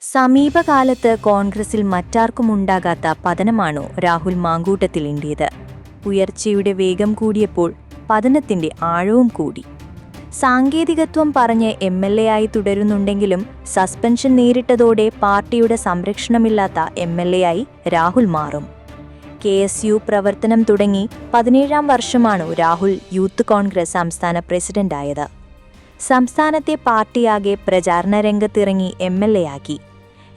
സമീപകാലത്ത് കോൺഗ്രസിൽ മറ്റാർക്കുമുണ്ടാകാത്ത പതനമാണു രാഹുൽ മാങ്കൂട്ടത്തിലിൻ്റേത്. ഉയർച്ചയുടെ വേഗം കൂടിയപ്പോൾ പതനത്തിന്റെ ആഴവും കൂടി. സാങ്കേതികത്വം പറഞ്ഞ് MLA ആയി തുടരുന്നുണ്ടെങ്കിലും സസ്പെൻഷൻ നേരിട്ടതോടെ പാർട്ടിയുടെ സംരക്ഷണമില്ലാത്ത MLA ആയി രാഹുൽ മാറും. KSU പ്രവർത്തനം തുടങ്ങി 17ാം വർഷമാണു രാഹുൽ യൂത്ത് കോൺഗ്രസ് സംസ്ഥാന പ്രസിഡന്റായത്. സംസ്ഥാനത്തെ പാർട്ടിയാകെ പ്രചാരണ രംഗത്തിറങ്ങി MLA ആക്കി.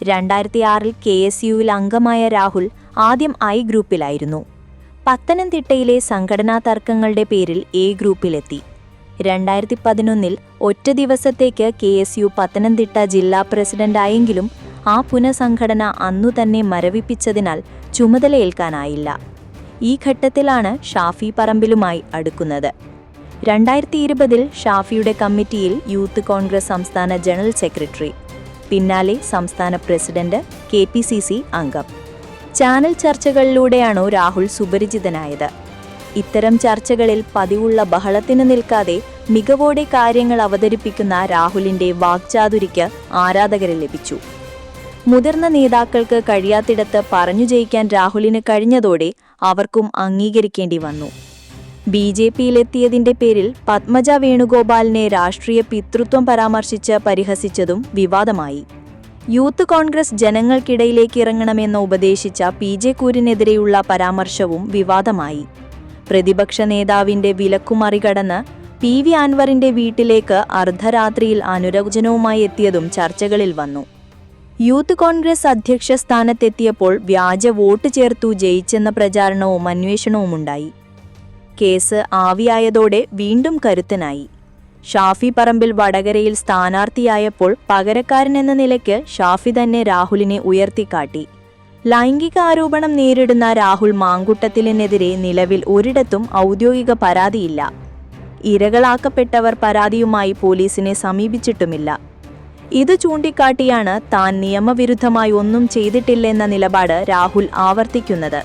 2006 KSUവിൽ അംഗമായ രാഹുൽ ആദ്യം I ഗ്രൂപ്പിലായിരുന്നു. പത്തനംതിട്ടയിലെ സംഘടനാ തർക്കങ്ങളുടെ പേരിൽ A ഗ്രൂപ്പിലെത്തി. 2011 ഒറ്റ ദിവസത്തേക്ക് KSU പത്തനംതിട്ട ജില്ലാ പ്രസിഡന്റായെങ്കിലും ആ പുനഃസംഘടന അന്നുതന്നെ മരവിപ്പിച്ചതിനാൽ ചുമതലയേൽക്കാനായില്ല. ഈ ഘട്ടത്തിലാണ് ഷാഫി പറമ്പിലുമായി അടുക്കുന്നത്. 2020 ഷാഫിയുടെ കമ്മിറ്റിയിൽ യൂത്ത് കോൺഗ്രസ് സംസ്ഥാന ജനറൽ സെക്രട്ടറി, പിന്നാലെ സംസ്ഥാന പ്രസിഡന്റ്, KPCC അംഗം. ചാനൽ ചർച്ചകളിലൂടെയാണു രാഹുൽ സുപരിചിതനായത്. ഇത്തരം ചർച്ചകളിൽ പതിവുള്ള ബഹളത്തിന് നിൽക്കാതെ മികവോടെ കാര്യങ്ങൾ അവതരിപ്പിക്കുന്ന രാഹുലിന്റെ വാക്ചാതുരിക്ക് ആരാധകരെ ലഭിച്ചു. മുതിർന്ന നേതാക്കൾക്ക് കഴിയാത്തിടത്ത് പറഞ്ഞു ജയിക്കാൻ രാഹുലിന് കഴിഞ്ഞതോടെ അവർക്കും അംഗീകരിക്കേണ്ടി വന്നു. BJPയിലെത്തിയതിന്റെ പേരിൽ പത്മജ വേണുഗോപാലിനെ രാഷ്ട്രീയ പിതൃത്വം പരാമർശിച്ച് പരിഹസിച്ചതും വിവാദമായി. യൂത്ത് കോൺഗ്രസ് ജനങ്ങൾക്കിടയിലേക്ക് ഇറങ്ങണമെന്ന് ഉപദേശിച്ച PJ കൂരിനെതിരെയുള്ള പരാമർശവും വിവാദമായി. പ്രതിപക്ഷ നേതാവിന്റെ വിലക്കു മറികടന്ന് PV അൻവറിന്റെ വീട്ടിലേക്ക് അർദ്ധരാത്രിയിൽ അനുരഞ്ജനവുമായി എത്തിയതും ചർച്ചകളിൽ വന്നു. യൂത്ത് കോൺഗ്രസ് അധ്യക്ഷ സ്ഥാനത്തെത്തിയപ്പോൾ വ്യാജ വോട്ട് ചേർത്തു ജയിച്ചെന്ന പ്രചാരണവും അന്വേഷണവുമുണ്ടായി. കേസ് ആവിയായതോടെ വീണ്ടും കരുത്തനായി. ഷാഫി പറമ്പിൽ വടകരയിൽ സ്ഥാനാർത്ഥിയായപ്പോൾ പകരക്കാരനെന്ന നിലയ്ക്ക് ഷാഫി തന്നെ രാഹുലിനെ ഉയർത്തിക്കാട്ടി. ലൈംഗിക ആരോപണം നേരിടുന്ന രാഹുൽ മാങ്കൂട്ടത്തിലിനെതിരെ നിലവിൽ ഒരിടത്തും ഔദ്യോഗിക പരാതിയില്ല. ഇരകളാക്കപ്പെട്ടവർ പരാതിയുമായി പോലീസിനെ സമീപിച്ചിട്ടുമില്ല. ഇത് ചൂണ്ടിക്കാട്ടിയാണ് താൻ നിയമവിരുദ്ധമായി ഒന്നും ചെയ്തിട്ടില്ലെന്ന നിലപാട് രാഹുൽ ആവർത്തിക്കുന്നത്.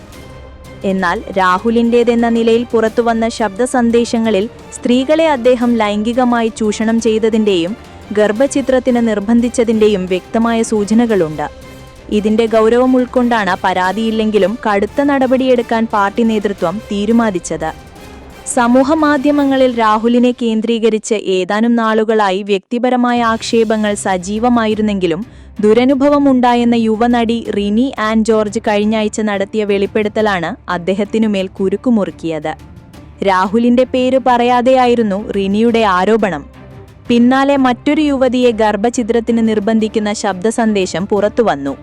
എന്നാൽ രാഹുലിൻ്റേതെന്ന നിലയിൽ പുറത്തുവന്ന ശബ്ദ സന്ദേശങ്ങളിൽ സ്ത്രീകളെ അദ്ദേഹം ലൈംഗികമായി ചൂഷണം ചെയ്തതിൻ്റെയും ഗർഭചിത്രത്തിന് നിർബന്ധിച്ചതിൻ്റെയും വ്യക്തമായ സൂചനകളുണ്ട്. ഇതിന്റെ ഗൗരവം ഉൾക്കൊണ്ടാണ് പരാതിയില്ലെങ്കിലും കടുത്ത നടപടിയെടുക്കാൻ പാർട്ടി നേതൃത്വം തീരുമാനിച്ചത്. സമൂഹമാധ്യമങ്ങളിൽ രാഹുലിനെ കേന്ദ്രീകരിച്ച് ഏതാനും നാളുകളായി വ്യക്തിപരമായ ആക്ഷേപങ്ങൾ സജീവമായിരുന്നെങ്കിലും ദുരനുഭവമുണ്ടായെന്ന യുവനടി റിനി ആൻ ജോർജ് കഴിഞ്ഞയാഴ്ച നടത്തിയ വെളിപ്പെടുത്തലാണ് അദ്ദേഹത്തിനുമേൽ കുരുക്കുമുറുക്കിയത്. രാഹുലിന്റെ പേര് പറയാതെയായിരുന്നു റിനിയുടെ ആരോപണം. പിന്നാലെ മറ്റൊരു യുവതിയെ ഗർഭഛിദ്രത്തിന് നിർബന്ധിക്കുന്ന ശബ്ദ സന്ദേശം പുറത്തുവന്നു.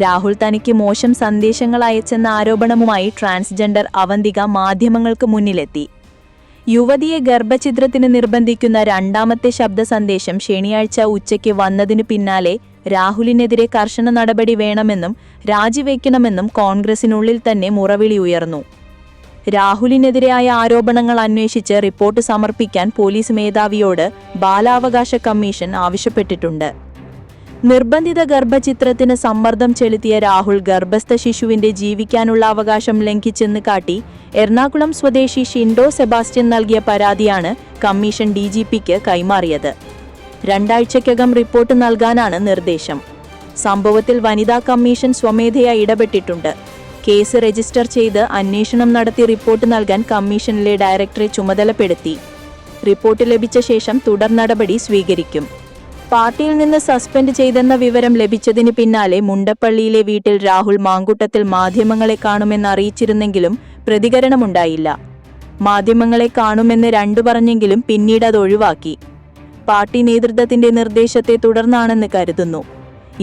രാഹുൽ തനിക്ക് മോശം സന്ദേശങ്ങൾ അയച്ചെന്ന ആരോപണവുമായി ട്രാൻസ്ജെൻഡർ അവന്തിക മാധ്യമങ്ങൾക്ക് മുന്നിലെത്തി. യുവതിയെ ഗർഭഛിദ്രത്തിന് നിർബന്ധിക്കുന്ന രണ്ടാമത്തെ ശബ്ദ സന്ദേശം ശനിയാഴ്ച ഉച്ചയ്ക്ക് വന്നതിനു പിന്നാലെ രാഹുലിനെതിരെ കർശന നടപടി വേണമെന്നും രാജിവെക്കണമെന്നും കോൺഗ്രസിനുള്ളിൽ തന്നെ മുറവിളി ഉയർന്നു. രാഹുലിനെതിരായ ആരോപണങ്ങൾ അന്വേഷിച്ച് റിപ്പോർട്ട് സമർപ്പിക്കാൻ പോലീസ് മേധാവിയോട് ബാലാവകാശ കമ്മീഷൻ ആവശ്യപ്പെട്ടിട്ടുണ്ട്. നിർബന്ധിത ഗർഭചിത്രത്തിന് സമ്മർദ്ദം ചെലുത്തിയ രാഹുൽ ഗർഭസ്ഥ ശിശുവിന്റെ ജീവിക്കാനുള്ള അവകാശം ലംഘിച്ചെന്ന് കാട്ടി എറണാകുളം സ്വദേശി ഷിൻഡോ സെബാസ്റ്റ്യൻ നൽകിയ പരാതിയാണ് കമ്മീഷൻ DGPക്ക് കൈമാറിയത്. 2 ആഴ്ചയ്ക്കകം റിപ്പോർട്ട് നൽകാനാണ് നിർദ്ദേശം. സംഭവത്തിൽ വനിതാ കമ്മീഷൻ സ്വമേധയാ ഇടപെട്ടിട്ടുണ്ട്. കേസ് രജിസ്റ്റർ ചെയ്ത് അന്വേഷണം നടത്തി റിപ്പോർട്ട് നൽകാൻ കമ്മീഷനിലെ ഡയറക്ടറെ ചുമതലപ്പെടുത്തി. റിപ്പോർട്ട് ലഭിച്ച ശേഷം തുടർ നടപടി സ്വീകരിക്കും. പാർട്ടിയിൽ നിന്ന് സസ്പെൻഡ് ചെയ്തെന്ന വിവരം ലഭിച്ചതിന് പിന്നാലെ മുണ്ടപ്പള്ളിയിലെ വീട്ടിൽ രാഹുൽ മാങ്കൂട്ടത്തിൽ മാധ്യമങ്ങളെ കാണുമെന്ന് അറിയിച്ചിരുന്നെങ്കിലും പ്രതികരണമുണ്ടായില്ല. മാധ്യമങ്ങളെ കാണുമെന്ന് 2 പറഞ്ഞെങ്കിലും പിന്നീട് അത് ഒഴിവാക്കി. പാർട്ടി നേതൃത്വത്തിന്റെ നിർദ്ദേശത്തെ തുടർന്നാണെന്ന് കരുതുന്നു.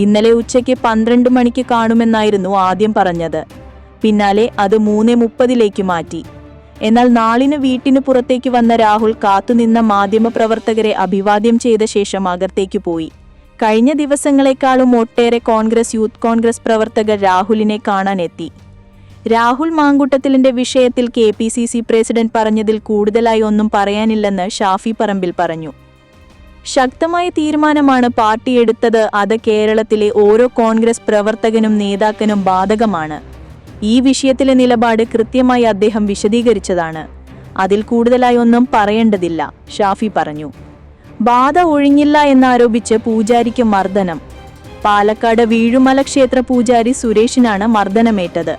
ഇന്നലെ ഉച്ചയ്ക്ക് 12 മണിക്ക് കാണുമെന്നായിരുന്നു ആദ്യം പറഞ്ഞത്. പിന്നാലെ അത് 3:30 മാറ്റി. എന്നാൽ നാളിന് വീട്ടിനു പുറത്തേക്ക് വന്ന രാഹുൽ കാത്തുനിന്ന മാധ്യമപ്രവർത്തകരെ അഭിവാദ്യം ചെയ്ത ശേഷം അകത്തേക്ക് പോയി. കഴിഞ്ഞ ദിവസങ്ങളെക്കാളും ഒട്ടേറെ യൂത്ത് കോൺഗ്രസ് പ്രവർത്തകർ രാഹുലിനെ കാണാനെത്തി. രാഹുൽ മാങ്കൂട്ടത്തിലിന്റെ വിഷയത്തിൽ KPCC പ്രസിഡന്റ് പറഞ്ഞതിൽ കൂടുതലായി ഒന്നും പറയാനില്ലെന്ന് ഷാഫി പറമ്പിൽ പറഞ്ഞു. ശക്തമായ തീരുമാനമാണ് പാർട്ടി എടുത്തത്. അത് കേരളത്തിലെ ഓരോ കോൺഗ്രസ് പ്രവർത്തകനും നേതാക്കനും ബാധകമാണ്. ഈ വിഷയത്തിലെ നിലപാട് കൃത്യമായി അദ്ദേഹം വിശദീകരിച്ചതാണ്. അതിൽ കൂടുതലായി ഒന്നും പറയേണ്ടതില്ല, ഷാഫി പറഞ്ഞു. ബാധ ഒഴിഞ്ഞില്ല എന്നാരോപിച്ച് പൂജാരിക്ക് മർദ്ദനം. പാലക്കാട് വീഴുമല ക്ഷേത്ര പൂജാരി സുരേഷിനാണ് മർദ്ദനമേറ്റത്.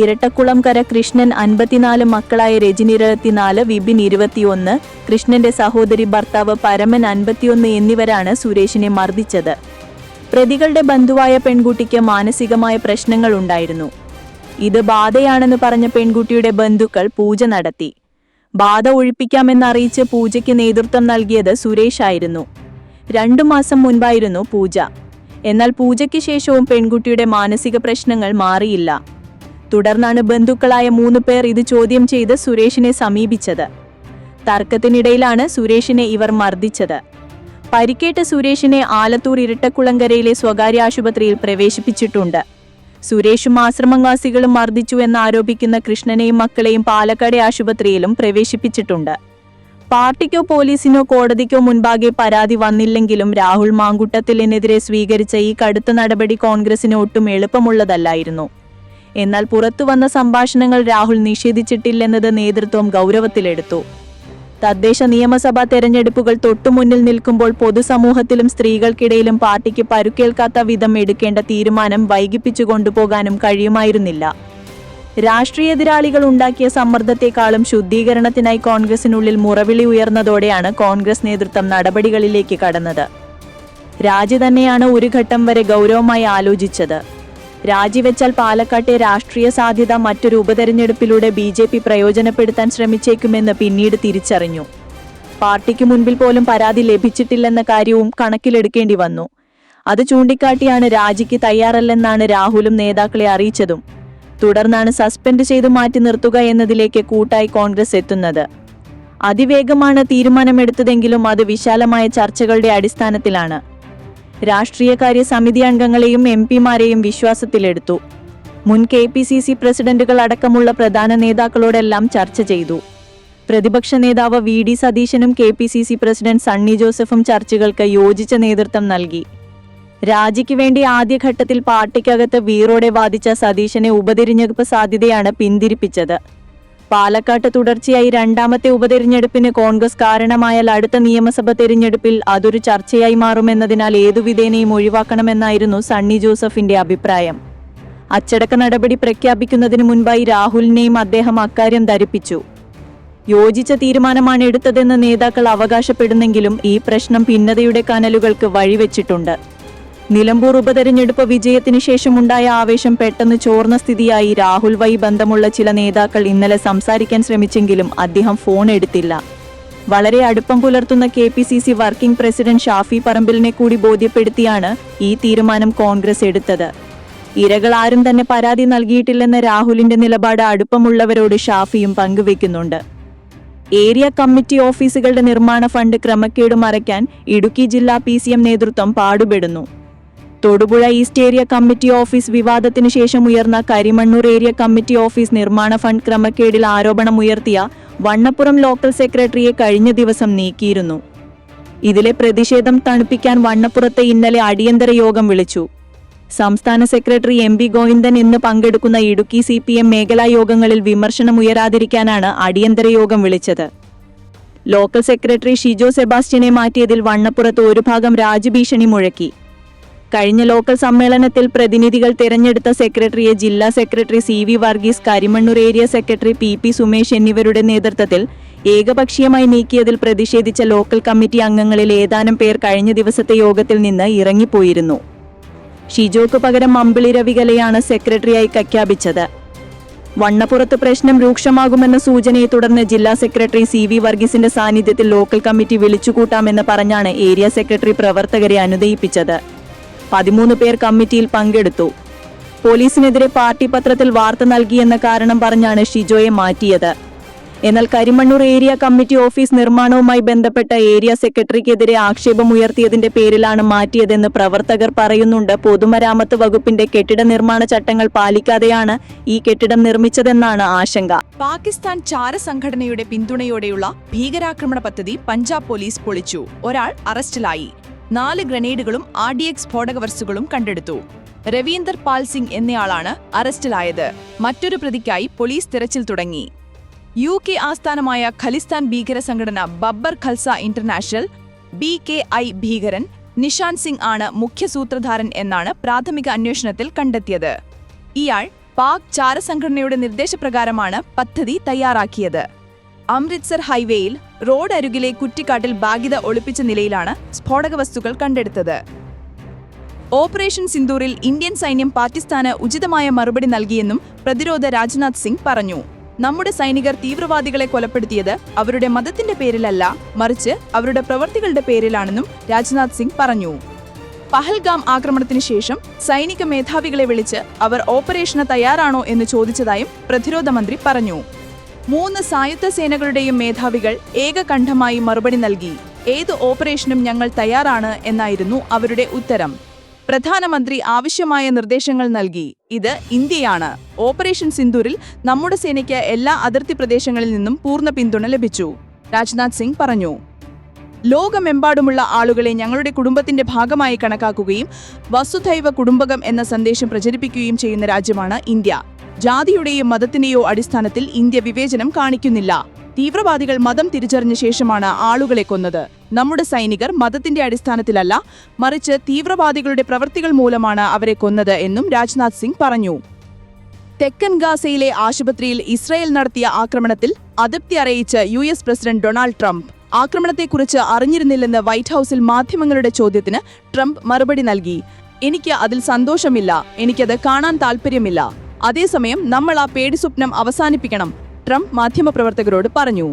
ഇരട്ടക്കുളംകര കൃഷ്ണൻ 54, മക്കളായ രജനി 24, വിപിൻ 21, കൃഷ്ണന്റെ സഹോദരി ഭർത്താവ് പരമൻ 51 എന്നിവരാണ് സുരേഷിനെ മർദ്ദിച്ചത്. പ്രതികളുടെ ബന്ധുവായ പെൺകുട്ടിക്ക് മാനസികമായ പ്രശ്നങ്ങൾ ഉണ്ടായിരുന്നു. ഇത് ബാധയാണെന്ന് പറഞ്ഞ പെൺകുട്ടിയുടെ ബന്ധുക്കൾ പൂജ നടത്തി. ബാധ ഒഴിപ്പിക്കാമെന്നറിയിച്ച് പൂജയ്ക്ക് നേതൃത്വം നൽകിയത് സുരേഷായിരുന്നു. 2 മാസം മുൻപായിരുന്നു പൂജ. എന്നാൽ പൂജയ്ക്ക് ശേഷവും പെൺകുട്ടിയുടെ മാനസിക പ്രശ്നങ്ങൾ മാറിയില്ല. തുടർന്നാണ് ബന്ധുക്കളായ 3 പേർ ഇത് ചോദ്യം ചെയ്ത് സുരേഷിനെ സമീപിച്ചത്. തർക്കത്തിനിടയിലാണ് സുരേഷിനെ ഇവർ മർദ്ദിച്ചത്. പരിക്കേറ്റ സുരേഷിനെ ആലത്തൂർ ഇരട്ടക്കുളങ്കരയിലെ സ്വകാര്യ ആശുപത്രിയിൽ പ്രവേശിപ്പിച്ചിട്ടുണ്ട്. സുരേഷും ആശ്രമവാസികളും മർദ്ദിച്ചു എന്നാരോപിക്കുന്ന കൃഷ്ണനെയും മക്കളെയും പാലക്കാട് ആശുപത്രിയിലും പ്രവേശിപ്പിച്ചിട്ടുണ്ട്. പാർട്ടിക്കോ പോലീസിനോ കോടതിക്കോ മുൻപാകെ പരാതി വന്നില്ലെങ്കിലും രാഹുൽ മാങ്കുട്ടത്തിലിനെതിരെ സ്വീകരിച്ച ഈ കടുത്ത നടപടി കോൺഗ്രസിന് ഒട്ടും എളുപ്പമുള്ളതല്ലായിരുന്നു. എന്നാൽ പുറത്തുവന്ന സംഭാഷണങ്ങൾ രാഹുൽ നിഷേധിച്ചിട്ടില്ലെന്നത് നേതൃത്വം ഗൗരവത്തിലെടുത്തു. തദ്ദേശ നിയമസഭാ തെരഞ്ഞെടുപ്പുകൾ തൊട്ടുമുന്നിൽ നിൽക്കുമ്പോൾ പൊതുസമൂഹത്തിലും സ്ത്രീകൾക്കിടയിലും പാർട്ടിക്ക് പരുക്കേൽക്കാത്ത വിധം എടുക്കേണ്ട തീരുമാനം വൈകിപ്പിച്ചു കൊണ്ടുപോകാനും കഴിയുമായിരുന്നില്ല. രാഷ്ട്രീയ എതിരാളികൾ ഉണ്ടാക്കിയ സമ്മർദ്ദത്തെക്കാളും ശുദ്ധീകരണത്തിനായി കോൺഗ്രസിനുള്ളിൽ മുറവിളി ഉയർന്നതോടെയാണ് കോൺഗ്രസ് നേതൃത്വം നടപടികളിലേക്ക് കടന്നത്. രാജി തന്നെയാണ് ഒരു ഘട്ടം വരെ ഗൗരവമായി ആലോചിച്ചത്. രാജിവെച്ചാൽ പാലക്കാട്ടെ രാഷ്ട്രീയ സാധ്യത മറ്റൊരു ഉപതെരഞ്ഞെടുപ്പിലൂടെ BJP പ്രയോജനപ്പെടുത്താൻ ശ്രമിച്ചേക്കുമെന്ന് പിന്നീട് തിരിച്ചറിഞ്ഞു. പാർട്ടിക്ക് മുൻപിൽ പോലും പരാതി ലഭിച്ചിട്ടില്ലെന്ന കാര്യവും കണക്കിലെടുക്കേണ്ടി വന്നു. അത് ചൂണ്ടിക്കാട്ടിയാണ് രാജിക്ക് തയ്യാറല്ലെന്നാണ് രാഹുലും നേതാക്കളെ അറിയിച്ചതും. തുടർന്നാണ് സസ്പെൻഡ് ചെയ്തു മാറ്റി നിർത്തുക എന്നതിലേക്ക് കൂട്ടായി കോൺഗ്രസ് എത്തുന്നത്. അതിവേഗമാണ് തീരുമാനമെടുത്തതെങ്കിലും അത് വിശാലമായ ചർച്ചകളുടെ അടിസ്ഥാനത്തിലാണ്. രാഷ്ട്രീയകാര്യ സമിതി അംഗങ്ങളെയും MP-മാരെയും വിശ്വാസത്തിലെടുത്തു. മുൻ KPCC പ്രസിഡന്റുകൾ അടക്കമുള്ള പ്രധാന നേതാക്കളോടെല്ലാം ചർച്ച ചെയ്തു. പ്രതിപക്ഷ നേതാവ് VD സതീശനും KPCC പ്രസിഡന്റ് സണ്ണി ജോസഫും ചർച്ചകൾക്ക് യോജിച്ച നേതൃത്വം നൽകി. രാജിക്ക് വേണ്ടി ആദ്യഘട്ടത്തിൽ പാർട്ടിക്കകത്ത് വീറോടെ വാദിച്ച സതീശനെ ഉപതെരഞ്ഞെടുപ്പ് സാധ്യതയാണ് പിന്തിരിപ്പിച്ചത്. പാലക്കാട്ട് തുടർച്ചയായി 2ാമത്തെ ഉപതെരഞ്ഞെടുപ്പിന് കോൺഗ്രസ് കാരണമായാൽ അടുത്ത നിയമസഭ തെരഞ്ഞെടുപ്പിൽ അതൊരു ചർച്ചയായി മാറുമെന്നതിനാൽ ഏതുവിധേനയും ഒഴിവാക്കണമെന്നായിരുന്നു സണ്ണി ജോസഫിന്റെ അഭിപ്രായം. അച്ചടക്ക നടപടി പ്രഖ്യാപിക്കുന്നതിന് മുൻപായി രാഹുലിനെയും അദ്ദേഹം അക്കാര്യം ധരിപ്പിച്ചു. യോജിച്ച തീരുമാനമാണ് എടുത്തതെന്ന് നേതാക്കൾ അവകാശപ്പെടുന്നെങ്കിലും ഈ പ്രശ്നം ഭിന്നതയുടെ കനലുകൾക്ക് വഴിവെച്ചിട്ടുണ്ട്. നിലമ്പൂർ ഉപതെരഞ്ഞെടുപ്പ് വിജയത്തിന് ശേഷമുണ്ടായ ആവേശം പെട്ടെന്ന് ചോർന്ന സ്ഥിതിയായി. രാഹുൽവായി ബന്ധമുള്ള ചില നേതാക്കൾ ഇന്നലെ സംസാരിക്കാൻ ശ്രമിച്ചെങ്കിലും അദ്ദേഹം ഫോൺ എടുത്തില്ല. വളരെ അടുപ്പം പുലർത്തുന്ന KPCC വർക്കിംഗ് പ്രസിഡന്റ് ഷാഫി പറമ്പിലിനെ കൂടി ബോധ്യപ്പെടുത്തിയാണ് ഈ തീരുമാനം കോൺഗ്രസ് എടുത്തത്. ഇരകൾ ആരും തന്നെ പരാതി നൽകിയിട്ടില്ലെന്ന രാഹുലിന്റെ നിലപാട് അടുപ്പമുള്ളവരോട് ഷാഫിയും പങ്കുവെക്കുന്നുണ്ട്. ഏരിയ കമ്മിറ്റി ഓഫീസുകളുടെ നിർമ്മാണ ഫണ്ട് ക്രമക്കേട് മറയ്ക്കാൻ ഇടുക്കി ജില്ലാ PCM നേതൃത്വം പാടുപെടുന്നു. Thodupuzha east area committee office വിവാദത്തിന് ശേഷം ഉയർന്ന കരിമണ്ണൂർ ഏരിയ കമ്മിറ്റി ഓഫീസ് നിർമ്മാണ ഫണ്ട് ക്രമക്കേടിൽ ആരോപണമുയർത്തിയ വണ്ണപ്പുറം ലോക്കൽ സെക്രട്ടറിയെ കഴിഞ്ഞ ദിവസം നീക്കിയിരുന്നു. ഇതിലെ പ്രതിഷേധം തണുപ്പിക്കാൻ വണ്ണപ്പുറത്തെ ഇന്നലെ അടിയന്തര യോഗം വിളിച്ചു. സംസ്ഥാന സെക്രട്ടറി MP ഗോവിന്ദൻ ഇന്ന് പങ്കെടുക്കുന്ന ഇടുക്കി CPM മേഖലാ യോഗങ്ങളിൽ വിമർശനമുയരാതിരിക്കാനാണ് അടിയന്തര യോഗം വിളിച്ചത്. ലോക്കൽ സെക്രട്ടറി ഷിജോ സെബാസ്റ്റ്യനെ മാറ്റിയതിൽ വണ്ണപ്പുറത്ത് ഒരു ഭാഗം രാജ്യഭീഷണി മുഴക്കി. കഴിഞ്ഞ ലോക്കൽ സമ്മേളനത്തിൽ പ്രതിനിധികൾ തെരഞ്ഞെടുത്ത സെക്രട്ടറിയെ ജില്ലാ secretary CV Varghese, Karimannoor area secretary PP Sumesh എന്നിവരുടെ നേതൃത്വത്തിൽ ഏകപക്ഷീയമായി നീക്കിയതിൽ പ്രതിഷേധിച്ച ലോക്കൽ കമ്മിറ്റി അംഗങ്ങളിൽ ഏതാനും പേർ കഴിഞ്ഞ ദിവസത്തെ യോഗത്തിൽ നിന്ന് ഇറങ്ങിപ്പോയിരുന്നു. ഷിജോക്ക് പകരം അമ്പിളി രവികലയാണ് സെക്രട്ടറിയായി പ്രഖ്യാപിച്ചത്. വണ്ണപ്പുറത്ത് പ്രശ്നം രൂക്ഷമാകുമെന്ന സൂചനയെ തുടർന്ന് ജില്ലാ സെക്രട്ടറി CV വർഗീസിന്റെ സാന്നിധ്യത്തിൽ ലോക്കൽ കമ്മിറ്റി വിളിച്ചുകൂട്ടാമെന്ന് പറഞ്ഞാണ് ഏരിയ സെക്രട്ടറി പ്രവർത്തകരെ അനുനയിപ്പിച്ചത്. 13 പേർ കമ്മിറ്റിയിൽ പങ്കെടുത്തു. പോലീസിനെതിരെ പാർട്ടി പത്രത്തിൽ വാർത്ത നൽകിയെന്ന കാരണം പറഞ്ഞാണ് ഷിജോയെ മാറ്റിയത്. എന്നാൽ കരിമണ്ണൂർ ഏരിയ കമ്മിറ്റി ഓഫീസ് നിർമ്മാണവുമായി ബന്ധപ്പെട്ട ഏരിയ സെക്രട്ടറിക്കെതിരെ ആക്ഷേപമുയർത്തിയതിന്റെ പേരിലാണ് മാറ്റിയതെന്ന് പ്രവർത്തകർ പറയുന്നുണ്ട്. പൊതുമരാമത്ത് വകുപ്പിന്റെ കെട്ടിട നിർമ്മാണ ചട്ടങ്ങൾ പാലിക്കാതെയാണ് ഈ കെട്ടിടം നിർമ്മിച്ചതെന്നാണ് ആശങ്ക. പാകിസ്ഥാൻ ചാരസംഘടനയുടെ പിന്തുണയോടെയുള്ള ഭീകരാക്രമണ പദ്ധതി പഞ്ചാബ് പോലീസ് പൊളിച്ചു. ഒരാൾ അറസ്റ്റിലായി. 4 ഗ്രനേഡുകളും RDX സ്ഫോടക വസ്തുക്കളും കണ്ടെടുത്തു. രവീന്ദർ പാൽ സിംഗ് എന്നയാളാണ് അറസ്റ്റിലായത്. മറ്റൊരു പ്രതിക്കായി പോലീസ് തിരച്ചിൽ തുടങ്ങി. UK ആസ്ഥാനമായ ഖലിസ്ഥാൻ ഭീകര സംഘടന ബബ്ബർ ഖൽസ ഇന്റർനാഷണൽ BKI ഭീകരൻ നിഷാന്ത് സിംഗ് ആണ് മുഖ്യ സൂത്രധാരൻ എന്നാണ് പ്രാഥമിക അന്വേഷണത്തിൽ കണ്ടെത്തിയത്. ഇയാൾ പാക് ചാരസംഘടനയുടെ നിർദ്ദേശപ്രകാരമാണ് പദ്ധതി തയ്യാറാക്കിയത്. അമൃത്സർ ഹൈവേയിൽ റോഡ് അരുകിലെ കുറ്റിക്കാട്ടിൽ ബാഗിത ഒളിപ്പിച്ച നിലയിലാണ് സ്ഫോടക വസ്തുക്കൾ കണ്ടെടുത്തത്. ഓപ്പറേഷൻ സിന്ദൂറിൽ ഇന്ത്യൻ സൈന്യം പാകിസ്ഥാന് ഉചിതമായ മറുപടി നൽകിയെന്നും പ്രതിരോധ രാജ്നാഥ് സിംഗ് പറഞ്ഞു. നമ്മുടെ സൈനികർ തീവ്രവാദികളെ കൊലപ്പെടുത്തിയത് അവരുടെ മതത്തിന്റെ പേരിലല്ല, മറിച്ച് അവരുടെ പ്രവൃത്തികളുടെ പേരിലാണെന്നും രാജ്നാഥ് സിംഗ് പറഞ്ഞു. പഹൽഗാം ആക്രമണത്തിന് ശേഷം സൈനിക മേധാവികളെ വിളിച്ച് അവർ ഓപ്പറേഷന് തയ്യാറാണോ എന്ന് ചോദിച്ചതായും പ്രതിരോധ മന്ത്രി പറഞ്ഞു. 3 സായുധ സേനകളുടെയും മേധാവികൾ ഏകകണ്ഠമായി മറുപടി നൽകി. ഏത് ഓപ്പറേഷനും ഞങ്ങൾ തയ്യാറാണ് എന്നായിരുന്നു അവരുടെ ഉത്തരം. പ്രധാനമന്ത്രി ആവശ്യമായ നിർദ്ദേശങ്ങൾ നൽകി. ഇത് ഇന്ത്യയാണ്. ഓപ്പറേഷൻ സിന്ദൂരിൽ നമ്മുടെ സേനയ്ക്ക് എല്ലാ അതിർത്തി പ്രദേശങ്ങളിൽ നിന്നും പൂർണ്ണ പിന്തുണ ലഭിച്ചു, രാജ്നാഥ് സിംഗ് പറഞ്ഞു. ലോകമെമ്പാടുമുള്ള ആളുകളെ ഞങ്ങളുടെ കുടുംബത്തിന്റെ ഭാഗമായി കണക്കാക്കുകയും വസുധൈവ കുടുംബകം എന്ന സന്ദേശം പ്രചരിപ്പിക്കുകയും ചെയ്യുന്ന രാജ്യമാണ് ഇന്ത്യ. ജാതിയുടെയോ മതത്തിന്റെയോ അടിസ്ഥാനത്തിൽ ഇന്ത്യ വിവേചനം കാണിക്കുന്നില്ല. തീവ്രവാദികൾ മതം തിരിച്ചറിഞ്ഞ ശേഷമാണ് ആളുകളെ കൊന്നത്. നമ്മുടെ സൈനികർ മതത്തിന്റെ അടിസ്ഥാനത്തിലല്ല, മറിച്ച് തീവ്രവാദികളുടെ പ്രവൃത്തികൾ മൂലമാണ് അവരെ കൊന്നത് എന്നും രാജ്നാഥ് സിംഗ് പറഞ്ഞു. തെക്കൻ ഗാസയിലെ ആശുപത്രിയിൽ ഇസ്രായേൽ നടത്തിയ ആക്രമണത്തിൽ അതൃപ്തി അറിയിച്ച് US പ്രസിഡന്റ് ഡൊണാൾഡ് ട്രംപ്. ആക്രമണത്തെക്കുറിച്ച് അറിഞ്ഞിരുന്നില്ലെന്ന് വൈറ്റ് ഹൌസിൽ മാധ്യമങ്ങളുടെ ചോദ്യത്തിന് ട്രംപ് മറുപടി നൽകി. എനിക്ക് അതിൽ സന്തോഷമില്ല, എനിക്കത് കാണാൻ താൽപ്പര്യമില്ല. അതേസമയം നമ്മൾ ആ പേടിസ്വപ്നം അവസാനിപ്പിക്കണം, ട്രംപ് മാധ്യമപ്രവർത്തകരോട് പറഞ്ഞു.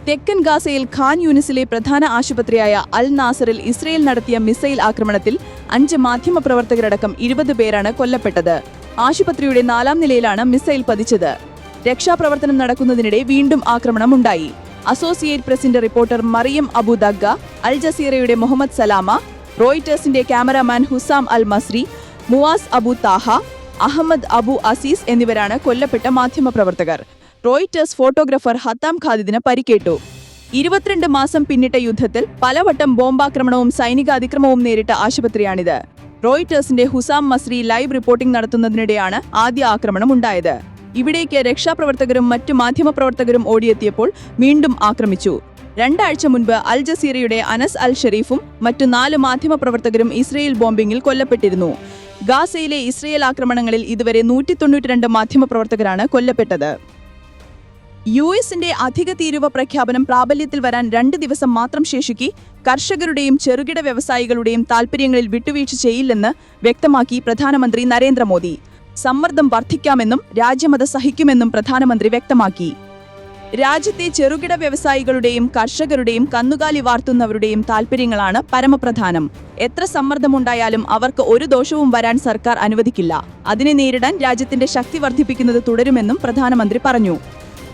തെക്കൻ ഗാസയിൽ ഖാൻ യൂനിസിലെ പ്രധാന ആശുപത്രിയായ അൽ നാസറിൽ ഇസ്രയേൽ നടത്തിയ മിസൈൽ ആക്രമണത്തിൽ 5 മാധ്യമപ്രവർത്തകരടക്കം 20 പേരാണ് കൊല്ലപ്പെട്ടത്. ആശുപത്രിയുടെ 4ാം നിലയിലാണ് മിസൈൽ പതിച്ചത്. രക്ഷാപ്രവർത്തനം നടക്കുന്നതിനിടെ വീണ്ടും ആക്രമണമുണ്ടായി. അസോസിയേറ്റ് പ്രസിന്റെ റിപ്പോർട്ടർ മറിയം അബു ദഗ്ഗ, അൽ ജസീറയുടെ മുഹമ്മദ് സലാമ, റോയിറ്റേഴ്സിന്റെ ക്യാമറാമാൻ ഹുസാം അൽ മസ്രി, മുവാസ് അബു താഹ, അഹമ്മദ് അബു അസീസ് എന്നിവരാണ് കൊല്ലപ്പെട്ട മാധ്യമപ്രവർത്തകർ. റോയിറ്റേഴ്സ് ഫോട്ടോഗ്രാഫർ ഹത്താം ഖാലിദിന് പരിക്കേറ്റു. 22 മാസം പിന്നിട്ട യുദ്ധത്തിൽ പലവട്ടം ബോംബാക്രമണവും സൈനിക അതിക്രമവും നേരിട്ട ആശുപത്രിയാണിത്. റോയിറ്റേഴ്സിന്റെ ഹുസാം മസ്രി ലൈവ് റിപ്പോർട്ടിംഗ് നടത്തുന്നതിനിടെയാണ് ആദ്യ ആക്രമണം ഉണ്ടായത്. ഇവിടേക്ക് രക്ഷാപ്രവർത്തകരും മറ്റു മാധ്യമപ്രവർത്തകരും ഓടിയെത്തിയപ്പോൾ വീണ്ടും ആക്രമിച്ചു. 2 ആഴ്ച മുൻപ് അൽ ജസീറയുടെ അനസ് അൽ ഷരീഫും മറ്റു 4 മാധ്യമപ്രവർത്തകരും ഇസ്രയേൽ ബോംബിംഗിൽ കൊല്ലപ്പെട്ടിരുന്നു. ഗാസയിലെ ഇസ്രയേൽ ആക്രമണങ്ങളിൽ ഇതുവരെ 192 മാധ്യമപ്രവർത്തകരാണ് കൊല്ലപ്പെട്ടത്. US-ന്റെ അധിക തീരുവ പ്രഖ്യാപനം പ്രാബല്യത്തിൽ വരാൻ 2 ദിവസം മാത്രം ശേഷിക്കെ കർഷകരുടെയും ചെറുകിട വ്യവസായികളുടെയും താൽപ്പര്യങ്ങളിൽ വിട്ടുവീഴ്ച ചെയ്യില്ലെന്ന് വ്യക്തമാക്കി പ്രധാനമന്ത്രി നരേന്ദ്രമോദി. സമ്മർദ്ദം വർദ്ധിക്കാമെന്നും രാജ്യമത് സഹിക്കുമെന്നും പ്രധാനമന്ത്രി വ്യക്തമാക്കി. രാജ്യത്തെ ചെറുകിട വ്യവസായികളുടെയും കർഷകരുടെയും കന്നുകാലി വാർത്തുന്നവരുടെയും താൽപ്പര്യങ്ങളാണ് പരമപ്രധാനം. എത്ര സമ്മർദ്ദമുണ്ടായാലും അവർക്ക് ഒരു ദോഷവും വരാൻ സർക്കാർ അനുവദിക്കില്ല. അതിനെ നേരിടാൻ രാജ്യത്തിന്റെ ശക്തി വർദ്ധിപ്പിക്കുന്നത് തുടരുമെന്നും പ്രധാനമന്ത്രി പറഞ്ഞു.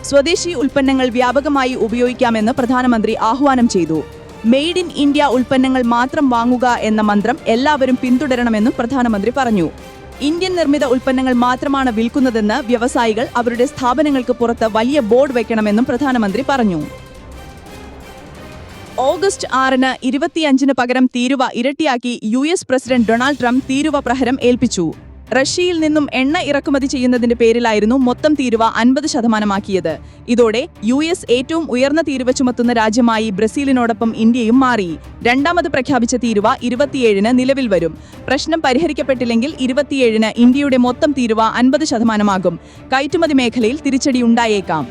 സ്വദേശി ഉൽപ്പന്നങ്ങൾ വ്യാപകമായി ഉപയോഗിക്കാമെന്ന് പ്രധാനമന്ത്രി ആഹ്വാനം ചെയ്തു. മെയ്ഡ് ഇൻ ഇന്ത്യ ഉൽപ്പന്നങ്ങൾ മാത്രം വാങ്ങുക എന്ന മന്ത്രം എല്ലാവരും പിന്തുടരണമെന്നും പ്രധാനമന്ത്രി പറഞ്ഞു. ഇന്ത്യൻ നിർമ്മിത ഉൽപ്പന്നങ്ങൾ മാത്രമാണ് വിൽക്കുന്നതെന്ന് വ്യവസായികൾ അവരുടെ സ്ഥാപനങ്ങൾക്ക് പുറത്ത് വലിയ ബോർഡ് വയ്ക്കണമെന്നും പ്രധാനമന്ത്രി പറഞ്ഞു. ഓഗസ്റ്റ് 6-ന് 25-ന് പകരം തീരുവ ഇരട്ടിയാക്കി US പ്രസിഡന്റ് ഡൊണാൾഡ് ട്രംപ് തീരുവ പ്രഹരം ഏൽപ്പിച്ചു. റഷ്യയിൽ നിന്നും എണ്ണ ഇറക്കുമതി ചെയ്യുന്നതിന്റെ പേരിലായിരുന്നു മൊത്തം തീരുവ 50%. ഇതോടെ US ഏറ്റവും ഉയർന്ന തീരുവ ചുമത്തുന്ന രാജ്യമായി ബ്രസീലിനോടൊപ്പം ഇന്ത്യയും മാറി. രണ്ടാമത് പ്രഖ്യാപിച്ച തീരുവ 27-ന് നിലവിൽ വരും. പ്രശ്നം പരിഹരിക്കപ്പെട്ടില്ലെങ്കിൽ 27-ന് ഇന്ത്യയുടെ മൊത്തം തീരുവ 50%. കയറ്റുമതി മേഖലയിൽ തിരിച്ചടി ഉണ്ടായേക്കാം.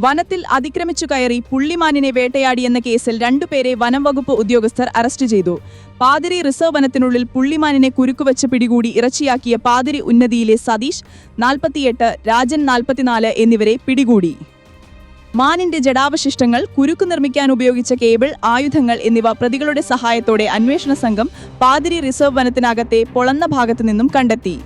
വനത്തിൽ അതിക്രമിച്ചു കയറി പുള്ളിമാനിനെ വേട്ടയാടിയെന്ന കേസിൽ 2 പേരെ വനം വകുപ്പ് ഉദ്യോഗസ്ഥർ അറസ്റ്റ് ചെയ്തു. പാതിരി റിസർവ് വനത്തിനുള്ളിൽ പുള്ളിമാനിനെ കുരുക്കുവച്ച് പിടികൂടി ഇറച്ചിയാക്കിയ പാതിരി ഉന്നതിയിലെ സതീഷ് 48, രാജൻ 44 എന്നിവരെ പിടികൂടി. മാനിന്റെ ജഡാവശിഷ്ടങ്ങൾ, കുരുക്ക് നിർമ്മിക്കാൻ ഉപയോഗിച്ച കേബിൾ, ആയുധങ്ങൾ എന്നിവ പ്രതികളുടെ സഹായത്തോടെ അന്വേഷണ സംഘം പാതിരി റിസർവ് വനത്തിനകത്തെ പൊളന്ന ഭാഗത്തു നിന്നും കണ്ടെത്തി.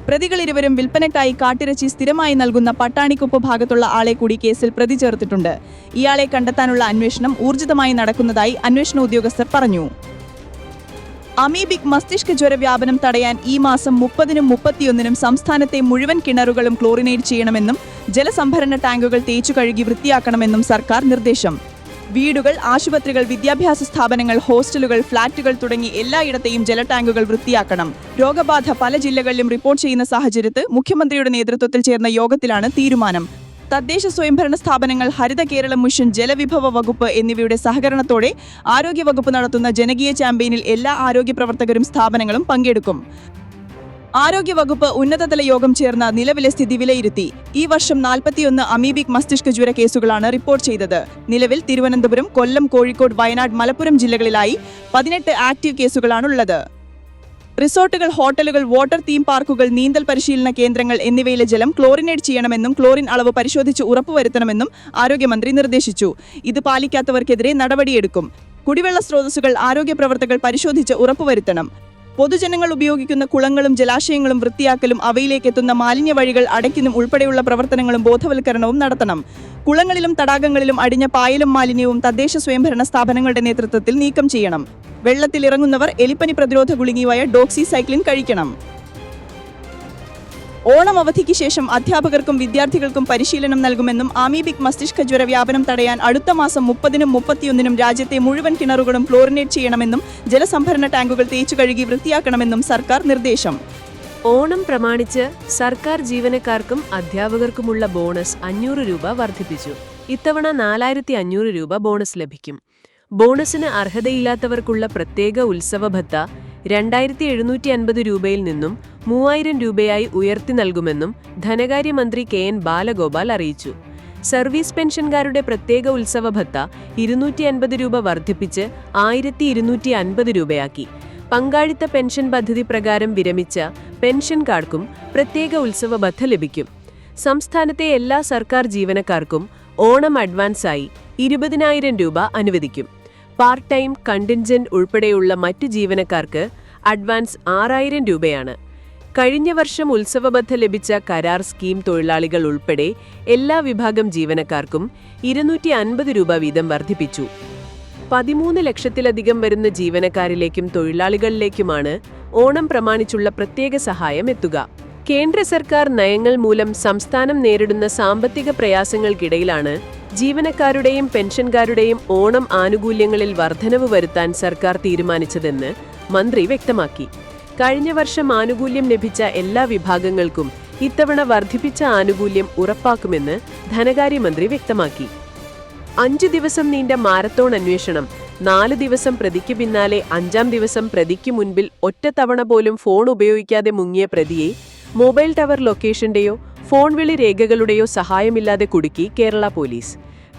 പ്രതികൾ ഇരുവരും വിൽപ്പനയ്ക്കായി കാട്ടിറച്ചി സ്ഥിരമായി നൽകുന്ന പട്ടാണിക്കുപ്പ് ഭാഗത്തുള്ള ആളെ കൂടി കേസിൽ പ്രതി ചേർത്തിട്ടുണ്ട്. ഇയാളെ കണ്ടെത്താനുള്ള അന്വേഷണം ഊർജിതമായി നടക്കുന്നതായി അന്വേഷണ ഉദ്യോഗസ്ഥർ പറഞ്ഞു. അമീബിക് മസ്തിഷ്ക ജ്വര വ്യാപനം തടയാൻ ഈ മാസം 30-നും 31-നും സംസ്ഥാനത്തെ മുഴുവൻ കിണറുകളും ക്ലോറിനേറ്റ് ചെയ്യണമെന്നും ജലസംഭരണ ടാങ്കുകൾ തേച്ചു കഴുകി വൃത്തിയാക്കണമെന്നും സർക്കാർ നിർദ്ദേശം. വീടുകൾ, ആശുപത്രികൾ, വിദ്യാഭ്യാസ സ്ഥാപനങ്ങൾ, ഹോസ്റ്റലുകൾ, ഫ്ളാറ്റുകൾ തുടങ്ങി എല്ലായിടത്തെയും ജലടാങ്കുകൾ വൃത്തിയാക്കണം. രോഗബാധ പല ജില്ലകളിലും റിപ്പോർട്ട് ചെയ്യുന്ന സാഹചര്യത്തിൽ മുഖ്യമന്ത്രിയുടെ നേതൃത്വത്തിൽ ചേർന്ന യോഗത്തിലാണ് തീരുമാനം. തദ്ദേശ സ്വയംഭരണ സ്ഥാപനങ്ങൾ, ഹരിത കേരളം മിഷൻ, ജലവിഭവ വകുപ്പ് എന്നിവയുടെ സഹകരണത്തോടെ ആരോഗ്യവകുപ്പ് നടത്തുന്ന ജനകീയ ക്യാമ്പയിനിൽ എല്ലാ ആരോഗ്യ പ്രവർത്തകരും സ്ഥാപനങ്ങളും പങ്കെടുക്കും. ആരോഗ്യവകുപ്പ് ഉന്നതതല യോഗം ചേർന്ന നിലവിലെ സ്ഥിതി വിലയിരുത്തി. ഈ വർഷം 41 അമീബിക് മസ്തിഷ്ക ജ്വര കേസുകളാണ് റിപ്പോർട്ട് ചെയ്തത്. നിലവിൽ തിരുവനന്തപുരം, കൊല്ലം, കോഴിക്കോട്, വയനാട്, മലപ്പുറം ജില്ലകളിലായി 18 ആക്റ്റീവ് കേസുകളാണുള്ളത്. റിസോർട്ടുകൾ, ഹോട്ടലുകൾ, വാട്ടർ തീം പാർക്കുകൾ, നീന്തൽ പരിശീലന കേന്ദ്രങ്ങൾ എന്നിവയിലെ ജലം ക്ലോറിനേറ്റ് ചെയ്യണമെന്നും ക്ലോറിൻ അളവ് പരിശോധിച്ച് ഉറപ്പുവരുത്തണമെന്നും ആരോഗ്യമന്ത്രി നിർദ്ദേശിച്ചു. ഇത് പാലിക്കാത്തവർക്കെതിരെ നടപടിയെടുക്കും. കുടിവെള്ള സ്രോതസ്സുകൾ ആരോഗ്യ പ്രവർത്തകർ പരിശോധിച്ച് ഉറപ്പുവരുത്തണം. പൊതുജനങ്ങൾ ഉപയോഗിക്കുന്ന കുളങ്ങളും ജലാശയങ്ങളും വൃത്തിയാക്കലും അവയിലേക്ക് എത്തുന്ന മാലിന്യ വഴികൾ അടയ്ക്കലും ഉൾപ്പെടെയുള്ള പ്രവർത്തനങ്ങളും ബോധവൽക്കരണവും നടത്തണം. കുളങ്ങളിലും തടാകങ്ങളിലും അടിഞ്ഞ പായലും മാലിന്യവും തദ്ദേശ സ്വയംഭരണ സ്ഥാപനങ്ങളുടെ നേതൃത്വത്തിൽ നീക്കം ചെയ്യണം. വെള്ളത്തിലിറങ്ങുന്നവർ എലിപ്പനി പ്രതിരോധ ഗുളികയായ ഡോക്സിസൈക്ലിൻ കഴിക്കണം. ഓണം അവധിക്ക് ശേഷം അധ്യാപകർക്കും വിദ്യാർത്ഥികൾക്കും പരിശീലനം നൽകുമെന്നും അമീബിക് മസ്തിഷ്ക ജ്വര വ്യാപനം തടയാൻ അടുത്ത മാസം 30-നും 31-നും രാജ്യത്തെ മുഴുവൻ കിണറുകളും ക്ലോറിനേറ്റ് ചെയ്യണമെന്നും ജലസംഭരണ ടാങ്കുകൾ തേച്ചു കഴുകി വൃത്തിയാക്കണമെന്നും സർക്കാർ നിർദ്ദേശം. ഓണം പ്രമാണിച്ച് സർക്കാർ ജീവനക്കാർക്കും അധ്യാപകർക്കുമുള്ള ബോണസ് 500 രൂപ വർദ്ധിപ്പിച്ചു. ഇത്തവണ 4500 രൂപ ബോണസ് ലഭിക്കും. ബോണസിന് അർഹതയില്ലാത്തവർക്കുള്ള പ്രത്യേക ഉത്സവ ഭത്ത 2750 രൂപയിൽ നിന്നും 3000 രൂപയായി ഉയർത്തി നൽകുമെന്നും ധനകാര്യമന്ത്രി KN ബാലഗോപാൽ അറിയിച്ചു. സർവീസ് പെൻഷൻകാരുടെ പ്രത്യേക ഉത്സവ ഭത്ത 250 രൂപ വർദ്ധിപ്പിച്ച് 1250 രൂപയാക്കി. പങ്കാളിത്ത പെൻഷൻ പദ്ധതി പ്രകാരം വിരമിച്ച പെൻഷൻകാർക്കും പ്രത്യേക ഉത്സവ ഭത്ത ലഭിക്കും. സംസ്ഥാനത്തെ എല്ലാ സർക്കാർ ജീവനക്കാർക്കും ഓണം അഡ്വാൻസായി 20,000 രൂപ അനുവദിക്കും. പാർട്ട് ടൈം, കണ്ടിൻജന്റ് ഉൾപ്പെടെയുള്ള മറ്റു ജീവനക്കാർക്ക് അഡ്വാൻസ് 6000 രൂപയാണ്. കഴിഞ്ഞ വർഷം ഉത്സവബദ്ധ ലഭിച്ച കരാർ സ്കീം തൊഴിലാളികൾ ഉൾപ്പെടെ എല്ലാ വിഭാഗം ജീവനക്കാർക്കും 250 രൂപ വീതം വർദ്ധിപ്പിച്ചു. 13 ലക്ഷത്തിലധികം വരുന്ന ജീവനക്കാരിലേക്കും തൊഴിലാളികളിലേക്കുമാണ് ഓണം പ്രമാണിച്ചുള്ള പ്രത്യേക സഹായം എത്തുക. കേന്ദ്ര സർക്കാർ നയങ്ങൾ മൂലം സംസ്ഥാനം നേരിടുന്ന സാമ്പത്തിക പ്രയാസങ്ങൾക്കിടയിലാണ് ജീവനക്കാരുടെയും പെൻഷൻകാരുടെയും ഓണം ആനുകൂല്യങ്ങളിൽ വർധനവ് വരുത്താൻ സർക്കാർ തീരുമാനിച്ചതെന്ന് മന്ത്രി വ്യക്തമാക്കി. കഴിഞ്ഞ വർഷം ആനുകൂല്യം ലഭിച്ച എല്ലാ വിഭാഗങ്ങൾക്കും ഇത്തവണ വർദ്ധിപ്പിച്ച ആനുകൂല്യം ഉറപ്പാക്കുമെന്ന് ധനകാര്യമന്ത്രി വ്യക്തമാക്കി. 5 ദിവസം നീണ്ട മാരത്തോൺ അന്വേഷണം. 4 ദിവസം പ്രതിക്ക് പിന്നാലെ 5-ാം ദിവസം പ്രതിക്ക് മുൻപിൽ ഒറ്റത്തവണ പോലും ഫോൺ ഉപയോഗിക്കാതെ മുങ്ങിയ പ്രതിയെ മൊബൈൽ ടവർ ലൊക്കേഷന്റെയോ ഫോൺ വിളി രേഖകളുടെയോ സഹായമില്ലാതെ കുടുക്കി കേരള പോലീസ്.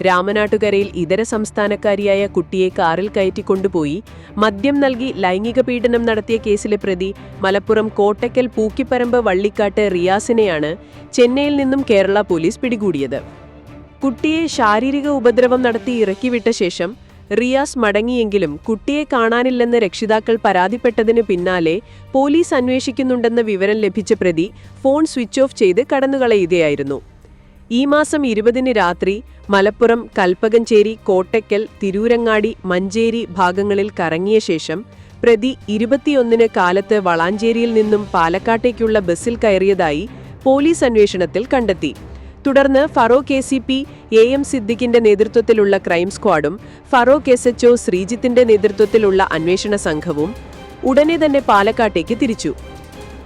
രാമനാട്ടുകരയിൽ ഇതര സംസ്ഥാനക്കാരിയായ കുട്ടിയെ കാറിൽ കയറ്റിക്കൊണ്ടുപോയി മദ്യം നൽകി ലൈംഗിക പീഡനം നടത്തിയ കേസിലെ പ്രതി മലപ്പുറം കോട്ടയ്ക്കൽ പൂക്കിപ്പറമ്പ് വള്ളിക്കാട്ട് റിയാസിനെയാണ് ചെന്നൈയിൽ നിന്നും കേരള പോലീസ് പിടികൂടിയത്. കുട്ടിയെ ശാരീരിക ഉപദ്രവം നടത്തി ഇറക്കിവിട്ട ശേഷം റിയാസ് മടങ്ങിയെങ്കിലും കുട്ടിയെ കാണാനില്ലെന്ന് രക്ഷിതാക്കൾ പരാതിപ്പെട്ടതിനു പിന്നാലെ പോലീസ് അന്വേഷിക്കുന്നുണ്ടെന്ന വിവരം ലഭിച്ച പ്രതി ഫോൺ സ്വിച്ച് ഓഫ് ചെയ്ത് കടന്നുകളയുകയായിരുന്നു. ഈ മാസം 20-ന് രാത്രി മലപ്പുറം, കൽപ്പകഞ്ചേരി, കോട്ടയ്ക്കൽ, തിരൂരങ്ങാടി, മഞ്ചേരി ഭാഗങ്ങളിൽ കറങ്ങിയ ശേഷം പ്രതി 21-ന് കാലത്ത് വളാഞ്ചേരിയിൽ നിന്നും പാലക്കാട്ടേക്കുള്ള ബസ്സിൽ കയറിയതായി പോലീസ് അന്വേഷണത്തിൽ കണ്ടെത്തി. തുടർന്ന് ഫറോക്ക് ACP AM സിദ്ദിഖിന്റെ നേതൃത്വത്തിലുള്ള ക്രൈം സ്ക്വാഡും ഫറോക്ക് SHO ശ്രീജിത്തിന്റെ നേതൃത്വത്തിലുള്ള അന്വേഷണ സംഘവും ഉടനെ തന്നെ പാലക്കാട്ടേക്ക് തിരിച്ചു.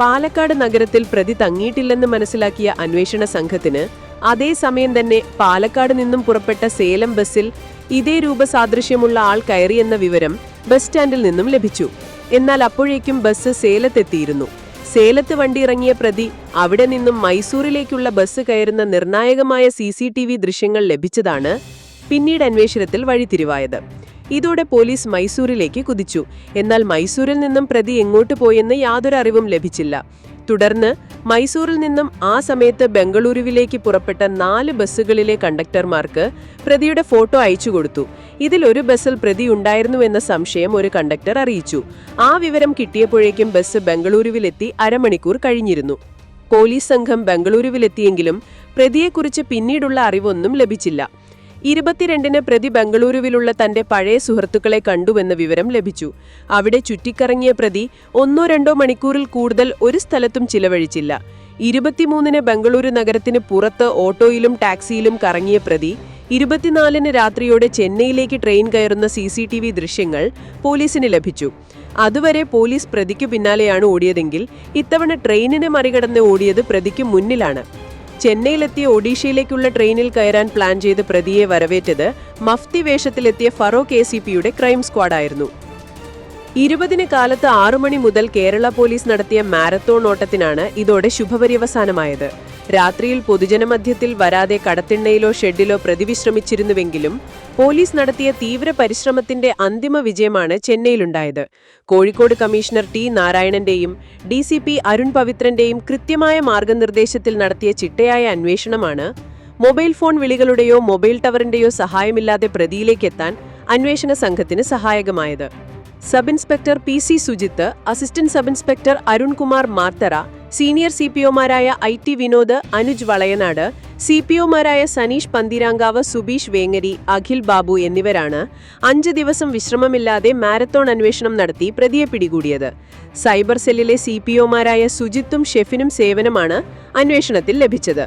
പാലക്കാട് നഗരത്തിൽ പ്രതി തങ്ങിയിട്ടില്ലെന്ന് മനസ്സിലാക്കിയ അന്വേഷണ സംഘത്തിന് അതേസമയം തന്നെ പാലക്കാട് നിന്നും പുറപ്പെട്ട സേലം ബസ്സിൽ ഇതേ രൂപസാദൃശ്യമുള്ള ആൾ കയറിയെന്ന വിവരം ബസ് സ്റ്റാൻഡിൽ നിന്നും ലഭിച്ചു. എന്നാൽ അപ്പോഴേക്കും ബസ് സേലത്തെത്തിയിരുന്നു. സേലത്ത് വണ്ടി ഇറങ്ങിയ പ്രതി അവിടെ നിന്നും മൈസൂരിലേക്കുള്ള ബസ് കയറുന്ന നിർണായകമായ CCTV ദൃശ്യങ്ങൾ ലഭിച്ചതാണ് പിന്നീട് അന്വേഷണത്തിൽ വഴിത്തിരിവായത്. ഇതോടെ പോലീസ് മൈസൂരിലേക്ക് കുതിച്ചു. എന്നാൽ മൈസൂരിൽ നിന്നും പ്രതി എങ്ങോട്ട് പോയെന്ന് യാതൊരു അറിവും ലഭിച്ചില്ല. തുടർന്ന് മൈസൂരിൽ നിന്നും ആ സമയത്ത് ബംഗളൂരുവിലേക്ക് പുറപ്പെട്ട 4 ബസ്സുകളിലെ കണ്ടക്ടർമാർക്ക് പ്രതിയുടെ ഫോട്ടോ അയച്ചു കൊടുത്തു. ഇതിൽ ഒരു ബസ്സിൽ പ്രതി ഉണ്ടായിരുന്നുവെന്ന സംശയം ഒരു കണ്ടക്ടർ അറിയിച്ചു. ആ വിവരം കിട്ടിയപ്പോഴേക്കും ബസ് ബംഗളൂരുവിലെത്തി അരമണിക്കൂർ കഴിഞ്ഞിരുന്നു. പോലീസ് സംഘം ബംഗളൂരുവിലെത്തിയെങ്കിലും പ്രതിയെക്കുറിച്ച് പിന്നീടുള്ള അറിവൊന്നും ലഭിച്ചില്ല. 22-ന് പ്രതി ബംഗളൂരുവിലുള്ള തന്റെ പഴയ സുഹൃത്തുക്കളെ കണ്ടുവെന്ന വിവരം ലഭിച്ചു. അവിടെ ചുറ്റിക്കറങ്ങിയ പ്രതി 1-2 മണിക്കൂറിൽ കൂടുതൽ ഒരു സ്ഥലത്തും ചിലവഴിച്ചില്ല. 23-ന് ബംഗളൂരു നഗരത്തിന് പുറത്ത് ഓട്ടോയിലും ടാക്സിയിലും കറങ്ങിയ പ്രതി 24-ന് രാത്രിയോടെ ചെന്നൈയിലേക്ക് ട്രെയിൻ കയറുന്ന CCTV ദൃശ്യങ്ങൾ പോലീസിന് ലഭിച്ചു. അതുവരെ പോലീസ് പ്രതിക്കു പിന്നാലെയാണ് ഓടിയതെങ്കിൽ ഇത്തവണ ട്രെയിനിനെ മറികടന്ന് ഓടിയത് പ്രതിക്ക് മുന്നിലാണ്. ചെന്നൈയിലെത്തിയ ഒഡീഷയിലേക്കുള്ള ട്രെയിനിൽ കയറാൻ പ്ലാൻ ചെയ്ത് പ്രതിയെ വരവേറ്റത് മഫ്തി വേഷത്തിലെത്തിയ ഫറോക്ക് ACPയുടെ ക്രൈം സ്ക്വാഡായിരുന്നു. 20 കാലത്ത് 6 മണി മുതൽ കേരള പോലീസ് നടത്തിയ മാരത്തോൺ ഓട്ടത്തിനാണ് ഇതോടെ ശുഭപര്യവസാനമായത്. രാത്രിയിൽ പൊതുജനമധ്യത്തിൽ വരാതെ കടത്തിണ്ണയിലോ ഷെഡിലോ പ്രതിവിശ്രമിച്ചിരുന്നുവെങ്കിലും പോലീസ് നടത്തിയ തീവ്ര പരിശ്രമത്തിന്റെ അന്തിമ വിജയമാണ് ചെന്നൈയിലുണ്ടായത്. Kozhikode commissioner T. നാരായണന്റെയും DCP അരുൺ പവിത്രന്റെയും കൃത്യമായ മാർഗനിർദ്ദേശത്തിൽ നടത്തിയ ചിട്ടയായ അന്വേഷണമാണ് മൊബൈൽ ഫോൺ വിളികളുടെയോ മൊബൈൽ ടവറിന്റെയോ സഹായമില്ലാതെ പ്രതിയിലേക്കെത്താൻ അന്വേഷണ സംഘത്തിന് സഹായകമായത്. Sub inspector PC Sujith, assistant sub inspector Arunkumar Marthara, senior CPOമാരായ IT വിനോദ്, അനുജ് വളയനാട്, CPOമാരായ സനീഷ് പന്തിരാങ്കാവ്, സുബീഷ് വേങ്ങരി, അഖിൽ ബാബു എന്നിവരാണ് 5 ദിവസം വിശ്രമമില്ലാതെ മാരത്തോൺ അന്വേഷണം നടത്തി പ്രതിയെ പിടികൂടിയത്. സൈബർ സെല്ലിലെ CPOമാരായ സുജിത്തും ഷെഫിനും സേവനമാണ് അന്വേഷണത്തിൽ ലഭിച്ചത്.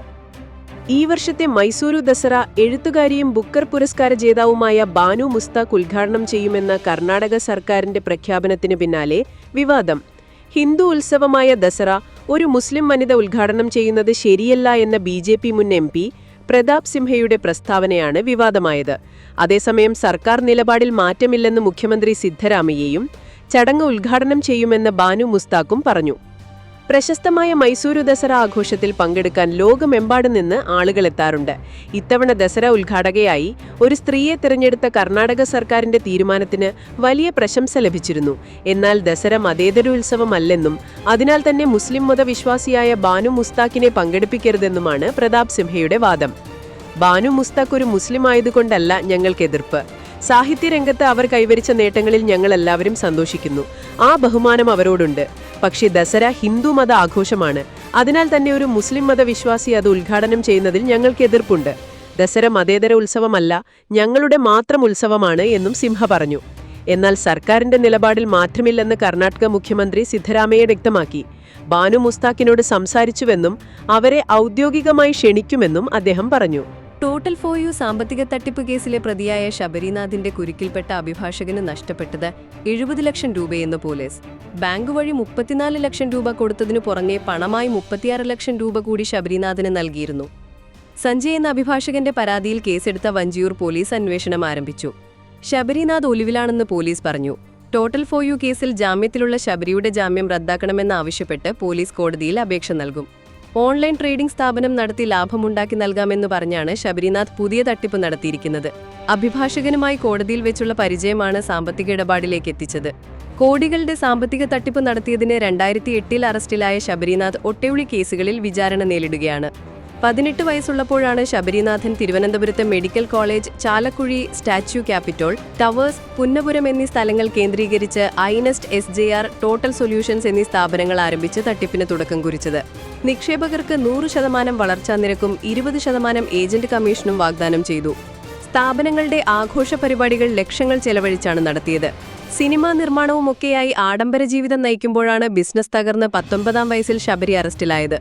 ഈ വർഷത്തെ മൈസൂരു ദസറ എഴുത്തുകാരിയും ബുക്കർ പുരസ്കാര ജേതാവുമായ ബാനു മുസ്താഖ് ഉദ്ഘാടനം ചെയ്യുമെന്ന കർണാടക സർക്കാരിന്റെ പ്രഖ്യാപനത്തിന് പിന്നാലെ വിവാദം. ഹിന്ദു ഉത്സവമായ ദസറ ഒരു മുസ്ലിം വനിത ഉദ്ഘാടനം ചെയ്യുന്നത് ശരിയല്ല എന്ന BJP മുൻ MP പ്രതാപ് സിംഹയുടെ പ്രസ്താവനയാണ് വിവാദമായത്. അതേസമയം സർക്കാർ നിലപാടിൽ മാറ്റമില്ലെന്ന് മുഖ്യമന്ത്രി സിദ്ധരാമയ്യയും ചടങ്ങ് ഉദ്ഘാടനം ചെയ്യുമെന്ന് ബാനു മുസ്താഖും പറഞ്ഞു. പ്രശസ്തമായ മൈസൂരു ദസറ ആഘോഷത്തിൽ പങ്കെടുക്കാൻ ലോകമെമ്പാടും നിന്ന് ആളുകൾ എത്താറുണ്ട്. ഇത്തവണ ദസറ ഉദ്ഘാടകയായി ഒരു സ്ത്രീയെ തിരഞ്ഞെടുത്ത കർണാടക സർക്കാരിന്റെ തീരുമാനത്തിന് വലിയ പ്രശംസ ലഭിച്ചിരുന്നു. എന്നാൽ ദസറ മതേതര ഉത്സവമല്ലെന്നും അതിനാൽ തന്നെ മുസ്ലിം മതവിശ്വാസിയായ ബാനു മുസ്താഖിനെ പങ്കെടുപ്പിക്കരുതെന്നുമാണ് പ്രതാപ് സിംഹയുടെ വാദം. ബാനു മുസ്താഖ് ഒരു മുസ്ലിം ആയതുകൊണ്ടല്ല ഞങ്ങൾക്ക് എതിർപ്പ്. സാഹിത്യരംഗത്ത് അവർ കൈവരിച്ച നേട്ടങ്ങളിൽ ഞങ്ങൾ എല്ലാവരും സന്തോഷിക്കുന്നു. ആ ബഹുമാനം അവരോടുണ്ട്. പക്ഷേ ദസറ ഹിന്ദു മത ആഘോഷമാണ്. അതിനാൽ തന്നെ ഒരു മുസ്ലിം മതവിശ്വാസി അത് ഉദ്ഘാടനം ചെയ്യുന്നതിൽ ഞങ്ങൾക്ക് എതിർപ്പുണ്ട്. ദസറ മതേതര ഉത്സവമല്ല, ഞങ്ങളുടെ മാത്രം ഉത്സവമാണ് എന്നും സിംഹ പറഞ്ഞു. എന്നാൽ സർക്കാരിന്റെ നിലപാടിൽ മാറ്റമില്ലെന്ന് കർണാടക മുഖ്യമന്ത്രി സിദ്ധരാമയ്യ വ്യക്തമാക്കി. ബാനു മുസ്താഖിനോട് സംസാരിച്ചുവെന്നും അവരെ ഔദ്യോഗികമായി ക്ഷണിക്കുമെന്നും അദ്ദേഹം പറഞ്ഞു. ടോട്ടൽ ഫോർ യു സാമ്പത്തിക തട്ടിപ്പ് കേസിലെ പ്രതിയായ ശബരിനാഥിന്റെ കുരുക്കിൽപ്പെട്ട അഭിഭാഷകന് നഷ്ടപ്പെട്ടത് 70 ലക്ഷം രൂപയെന്ന് പോലീസ്. ബാങ്ക് വഴി 34 ലക്ഷം രൂപ കൊടുത്തതിനു പുറമെ പണമായി 36 ലക്ഷം രൂപ കൂടി ശബരിനാഥിന് നൽകിയിരുന്നു. സഞ്ജയ് എന്ന അഭിഭാഷകന്റെ പരാതിയിൽ കേസെടുത്ത വഞ്ചിയൂർ പോലീസ് അന്വേഷണം ആരംഭിച്ചു. ശബരിനാഥ് ഒളിവിലാണെന്ന് പോലീസ് പറഞ്ഞു. ടോട്ടൽ ഫോർ യു കേസിൽ ജാമ്യത്തിലുള്ള ശബരിയുടെ ജാമ്യം റദ്ദാക്കണമെന്നാവശ്യപ്പെട്ട് പോലീസ് കോടതിയിൽ അപേക്ഷ നൽകും. ഓൺലൈൻ ട്രേഡിംഗ് സ്ഥാപനം നടത്തി ലാഭമുണ്ടാക്കി നൽകാമെന്ന് പറഞ്ഞാണ് ശബരിനാഥ് പുതിയ തട്ടിപ്പ് നടത്തിയിരിക്കുന്നത്. അഭിഭാഷകനുമായി കോടതിയിൽ വെച്ചുള്ള പരിചയമാണ് സാമ്പത്തിക ഇടപാടിലേക്ക് എത്തിച്ചത്. കോടികളുടെ സാമ്പത്തിക തട്ടിപ്പ് നടത്തിയതിന് 2008 അറസ്റ്റിലായ ശബരിനാഥ് ഒട്ടേറെ കേസുകളിൽ വിചാരണ നേരിടുകയാണ്. 18 വയസ്സുള്ളപ്പോഴാണ് ശബരിനാഥൻ തിരുവനന്തപുരത്തെ medical college, Chalakuzhi, statue Capitol, towers, Punnapuram എന്നീ സ്ഥലങ്ങൾ കേന്ദ്രീകരിച്ച് ഐനെസ്റ്റ്, SJR, ടോട്ടൽ സൊല്യൂഷൻസ് എന്നീ സ്ഥാപനങ്ങൾ ആരംഭിച്ച് തട്ടിപ്പിന് തുടക്കം കുറിച്ചത്. നിക്ഷേപകർക്ക് 100% വളർച്ചാ നിരക്കും 20% ഏജന്റ് കമ്മീഷനും വാഗ്ദാനം ചെയ്തു. സ്ഥാപനങ്ങളുടെ ആഘോഷ പരിപാടികൾ ലക്ഷങ്ങൾ ചെലവഴിച്ചാണ് നടത്തിയത്. സിനിമാ നിർമ്മാണവുമൊക്കെയായി ആഡംബര ജീവിതം നയിക്കുമ്പോഴാണ് ബിസിനസ് തകർന്ന് 19-ാം വയസ്സിൽ ശബരി അറസ്റ്റിലായത്.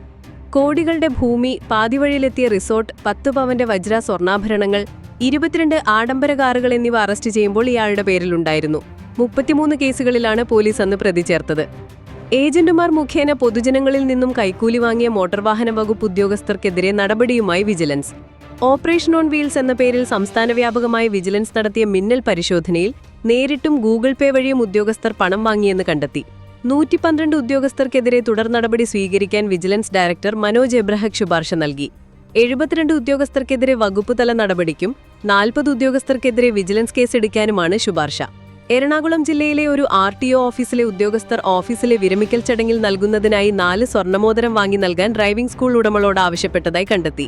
കോടികളുടെ ഭൂമി, പാതിവഴിയിലെത്തിയ റിസോർട്ട്, 10 പവന്റെ വജ്ര സ്വർണ്ണാഭരണങ്ങൾ, 22 ആഡംബര കാറുകൾ എന്നിവ അറസ്റ്റ് ചെയ്യുമ്പോൾ ഇയാളുടെ പേരിലുണ്ടായിരുന്നു. 33 കേസുകളിലാണ് പോലീസ് അന്ന് പ്രതി ചേർത്തത്. ഏജന്റുമാർ മുഖേന പൊതുജനങ്ങളിൽ നിന്നും കൈക്കൂലി വാങ്ങിയ മോട്ടോർ വാഹന വകുപ്പ് ഉദ്യോഗസ്ഥർക്കെതിരെ നടപടിയുമായി വിജിലൻസ്. ഓപ്പറേഷൻ ഓൺ വീൽസ് എന്ന പേരിൽ സംസ്ഥാന വ്യാപകമായി വിജിലൻസ് നടത്തിയ മിന്നൽ പരിശോധനയിൽ നേരിട്ടും ഗൂഗിൾ പേ വഴിയും ഉദ്യോഗസ്ഥർ പണം വാങ്ങിയെന്ന് കണ്ടെത്തി. 112 ഉദ്യോഗസ്ഥർക്കെതിരെ തുടർ നടപടി സ്വീകരിക്കാൻ വിജിലൻസ് ഡയറക്ടർ മനോജ് എബ്രഹാം ശുപാർശ നൽകി. 72 ഉദ്യോഗസ്ഥർക്കെതിരെ വകുപ്പുതല നടപടിക്കും 40 ഉദ്യോഗസ്ഥർക്കെതിരെ വിജിലൻസ് കേസെടുക്കാനുമാണ് ശുപാർശ. എറണാകുളം ജില്ലയിലെ ഒരു RTO ഓഫീസിലെ ഉദ്യോഗസ്ഥർ ഓഫീസിലെ വിരമിക്കൽ ചടങ്ങിൽ നൽകുന്നതിനായി 4 സ്വർണ്ണമോതിരം വാങ്ങി നൽകാൻ ഡ്രൈവിംഗ് സ്കൂൾ ഉടമകളോട് ആവശ്യപ്പെട്ടതായി കണ്ടെത്തി.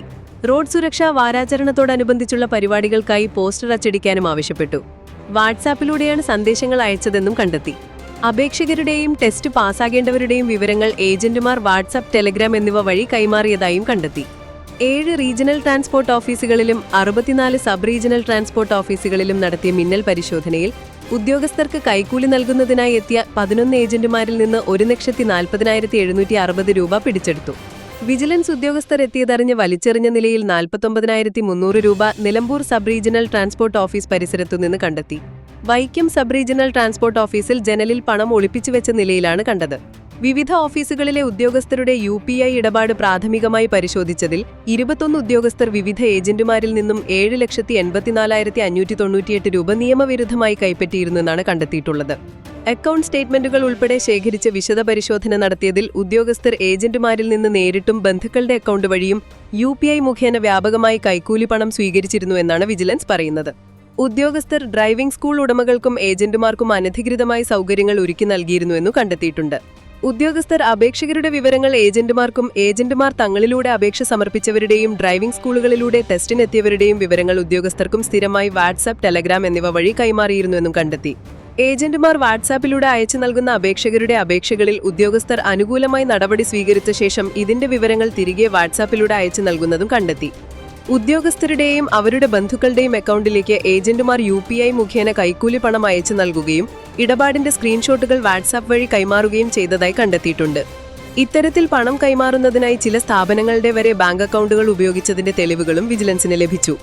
റോഡ് സുരക്ഷാ വാരാചരണത്തോടനുബന്ധിച്ചുള്ള പരിപാടികൾക്കായി പോസ്റ്റർ അച്ചടിക്കാനും ആവശ്യപ്പെട്ടു. വാട്സാപ്പിലൂടെയാണ് സന്ദേശങ്ങൾ അയച്ചതെന്നും കണ്ടെത്തി. അപേക്ഷകരുടെയും ടെസ്റ്റ് പാസ്സാകേണ്ടവരുടെയും വിവരങ്ങൾ ഏജന്റുമാർ വാട്സാപ്പ്, ടെലഗ്രാം എന്നിവ വഴി കൈമാറിയതായും കണ്ടെത്തി. 7 റീജിയണൽ ട്രാൻസ്പോർട്ട് ഓഫീസുകളിലും 64 സബ് റീജിയണൽ ട്രാൻസ്പോർട്ട് ഓഫീസുകളിലും നടത്തിയ മിന്നൽ പരിശോധനയിൽ ഉദ്യോഗസ്ഥർക്ക് കൈക്കൂലി നൽകുന്നതിനായി എത്തിയ 11 ഏജന്റുമാരിൽ നിന്ന് 1,40,760 രൂപ പിടിച്ചെടുത്തു. വിജിലൻസ് ഉദ്യോഗസ്ഥർ എത്തിയതറിഞ്ഞ് വലിച്ചെറിഞ്ഞ നിലയിൽ 49,300 രൂപ Nilambur sub regional transport office പരിസരത്തുനിന്ന് കണ്ടെത്തി. വൈക്കം സബ് റീജിയണൽ ട്രാൻസ്പോർട്ട് ഓഫീസിൽ ജനലിൽ പണം ഒളിപ്പിച്ചു വെച്ച നിലയിലാണ് കണ്ടത്. വിവിധ ഓഫീസുകളിലെ ഉദ്യോഗസ്ഥരുടെ UPI ഇടപാട് പ്രാഥമികമായി പരിശോധിച്ചതിൽ 21 ഉദ്യോഗസ്ഥർ വിവിധ ഏജന്റുമാരിൽ നിന്നും 7,84,598 രൂപ നിയമവിരുദ്ധമായി കൈപ്പറ്റിയിരുന്നെന്നാണ് കണ്ടെത്തിയിട്ടുള്ളത്. അക്കൗണ്ട് സ്റ്റേറ്റ്മെന്റുകൾ ഉൾപ്പെടെ ശേഖരിച്ച് വിശദ പരിശോധന നടത്തിയതിൽ ഉദ്യോഗസ്ഥർ ഏജന്റുമാരിൽ നിന്ന് നേരിട്ടും ബന്ധുക്കളുടെ അക്കൗണ്ട് വഴിയും UPI മുഖേന വ്യാപകമായി കൈക്കൂലി പണം സ്വീകരിച്ചിരുന്നുവെന്നാണ് വിജിലൻസ് പറയുന്നത്. ഉദ്യോഗസ്ഥർ ഡ്രൈവിംഗ് സ്കൂൾ ഉടമകൾക്കും ഏജന്റുമാർക്കും അനധികൃതമായി സൗകര്യങ്ങൾ ഒരുക്കി നൽകിയിരുന്നുവെന്നു കണ്ടെത്തിയിട്ടുണ്ട്. ഉദ്യോഗസ്ഥർ അപേക്ഷകരുടെ വിവരങ്ങൾ ഏജന്റുമാർക്കും ഏജന്റുമാർ തങ്ങളിലൂടെ അപേക്ഷ സമർപ്പിച്ചവരുടെയും ഡ്രൈവിംഗ് സ്കൂളുകളിലൂടെ ടെസ്റ്റിനെത്തിയവരുടെയും വിവരങ്ങൾ ഉദ്യോഗസ്ഥർക്കും സ്ഥിരമായി വാട്സാപ്പ്, ടെലഗ്രാം എന്നിവ വഴി കൈമാറിയിരുന്നുവെന്നും കണ്ടെത്തി. ഏജന്റുമാർ വാട്സാപ്പിലൂടെ അയച്ചു നൽകുന്ന അപേക്ഷകരുടെ അപേക്ഷകളിൽ ഉദ്യോഗസ്ഥർ അനുകൂലമായി നടപടി സ്വീകരിച്ച ശേഷം ഇതിന്റെ വിവരങ്ങൾ തിരികെ വാട്സാപ്പിലൂടെ അയച്ചു നൽകുന്നതും കണ്ടെത്തി. ഉദ്യോഗസ്ഥരുടെയും അവരുടെ ബന്ധുക്കളുടെയും അക്കൗണ്ടിലേക്ക് ഏജന്റുമാർ UPI മുഖേന കൈക്കൂലി പണം അയച്ചു നൽകുകയും ഇടപാടിന്റെ സ്ക്രീൻഷോട്ടുകൾ വാട്സാപ്പ് വഴി കൈമാറുകയും ചെയ്തതായി കണ്ടെത്തിയിട്ടുണ്ട്. ഇത്തരത്തിൽ പണം കൈമാറുന്നതിനായി ചില സ്ഥാപനങ്ങളുടെ വരെ ബാങ്ക് അക്കൗണ്ടുകൾ ഉപയോഗിച്ചതിന്റെ തെളിവുകളും വിജിലൻസിന് ലഭിച്ചു.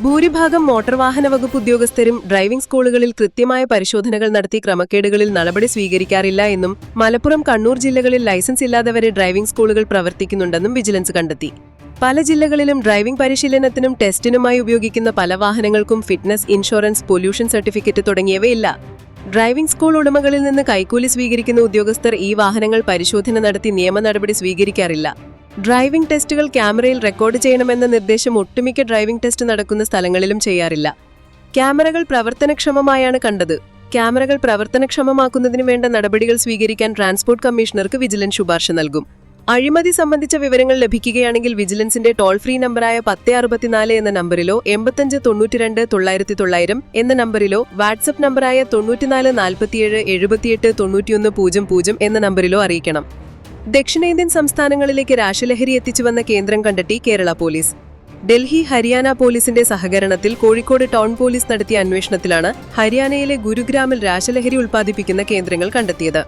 ഭൂരിഭാഗം മോട്ടോർ വാഹന വകുപ്പ് ഉദ്യോഗസ്ഥരും ഡ്രൈവിംഗ് സ്കൂളുകളിൽ കൃത്യമായ പരിശോധനകൾ നടത്തി ക്രമക്കേടുകളിൽ നടപടി സ്വീകരിക്കാറില്ല എന്നും മലപ്പുറം, കണ്ണൂർ ജില്ലകളിൽ ലൈസൻസ് ഇല്ലാതെ വരെ ഡ്രൈവിംഗ് സ്കൂളുകൾ പ്രവർത്തിക്കുന്നുണ്ടെന്നും വിജിലൻസ് കണ്ടെത്തി. പല ജില്ലകളിലും ഡ്രൈവിംഗ് പരിശീലനത്തിനും ടെസ്റ്റിനുമായി ഉപയോഗിക്കുന്ന പല വാഹനങ്ങൾക്കും ഫിറ്റ്നസ്, ഇൻഷുറൻസ്, പൊല്യൂഷൻ സർട്ടിഫിക്കറ്റ് തുടങ്ങിയവയില്ല. ഡ്രൈവിംഗ് സ്കൂൾ ഉടമകളിൽ നിന്ന് കൈക്കൂലി സ്വീകരിക്കുന്ന ഉദ്യോഗസ്ഥർ ഈ വാഹനങ്ങൾ പരിശോധന നടത്തി നിയമ നടപടി സ്വീകരിക്കാറില്ല. ഡ്രൈവിംഗ് ടെസ്റ്റുകൾ ക്യാമറയിൽ റെക്കോർഡ് ചെയ്യണമെന്ന നിർദ്ദേശം ഒട്ടുമിക്ക ഡ്രൈവിംഗ് ടെസ്റ്റ് നടക്കുന്ന സ്ഥലങ്ങളിലും ചെയ്യാറില്ല. ക്യാമറകൾ പ്രവർത്തനക്ഷമമായാണ് കണ്ടത്. ക്യാമറകൾ പ്രവർത്തനക്ഷമമാക്കുന്നതിന് വേണ്ട നടപടികൾ സ്വീകരിക്കാൻ ട്രാൻസ്പോർട്ട് കമ്മീഷണർക്ക് വിജിലൻസ് ശുപാർശ നൽകും. അഴിമതി സംബന്ധിച്ച വിവരങ്ങൾ ലഭിക്കുകയാണെങ്കിൽ വിജിലൻസിന്റെ ടോൾ ഫ്രീ നമ്പറായ 1064 എന്ന നമ്പറിലോ 8592-900 എന്ന നമ്പറിലോ വാട്സ്ആപ്പ് നമ്പറായ 9447779100 എന്ന നമ്പറിലോ അറിയിക്കണം. ദക്ഷിണേന്ത്യൻ സംസ്ഥാനങ്ങളിലേക്ക് രാസലഹരി എത്തിച്ചുവന്ന കേന്ദ്രം കണ്ടെത്തി കേരള പോലീസ്. ഡൽഹി, ഹരിയാന പോലീസിന്റെ സഹകരണത്തിൽ കോഴിക്കോട് ടൗൺ പോലീസ് നടത്തിയ അന്വേഷണത്തിലാണ് ഹരിയാനയിലെ ഗുരുഗ്രാമിൽ രാസലഹരി ഉൽപ്പാദിപ്പിക്കുന്ന കേന്ദ്രങ്ങൾ കണ്ടെത്തിയത്.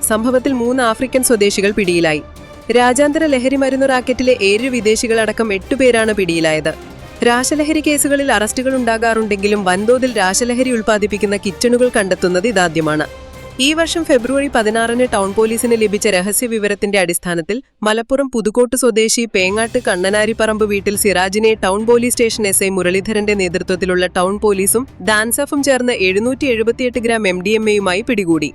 സംഭവത്തിൽ 3 ആഫ്രിക്കൻ സ്വദേശികൾ പിടിയിലായി. രാജ്യാന്തര ലഹരി മരുന്ന് റാക്കറ്റിലെ 7 വിദേശികളടക്കം 8 പേരാണ് പിടിയിലായത്. രാസലഹരി കേസുകളിൽ അറസ്റ്റുകൾ ഉണ്ടാകാറുണ്ടെങ്കിലും വൻതോതിൽ രാസലഹരി ഉൽപ്പാദിപ്പിക്കുന്ന കിച്ചണുകൾ കണ്ടെത്തുന്നത് ഇതാദ്യമാണ്. ഈ വർഷം ഫെബ്രുവരി 16-ന് ടൗൺ പോലീസിന് ലഭിച്ച രഹസ്യ വിവരത്തിന്റെ അടിസ്ഥാനത്തിൽ മലപ്പുറം പുതുക്കോട്ട് സ്വദേശി പേങ്ങാട്ട് കണ്ണനാരിപ്പറമ്പ് വീട്ടിൽ സിറാജിനെ ടൗൺ പോലീസ് സ്റ്റേഷൻ SI മുരളീധരന്റെ നേതൃത്വത്തിലുള്ള ടൗൺ പോലീസും ഡാൻസഫും ചേർന്ന് 778 ഗ്രാം MDMA-യുമായി പിടികൂടി.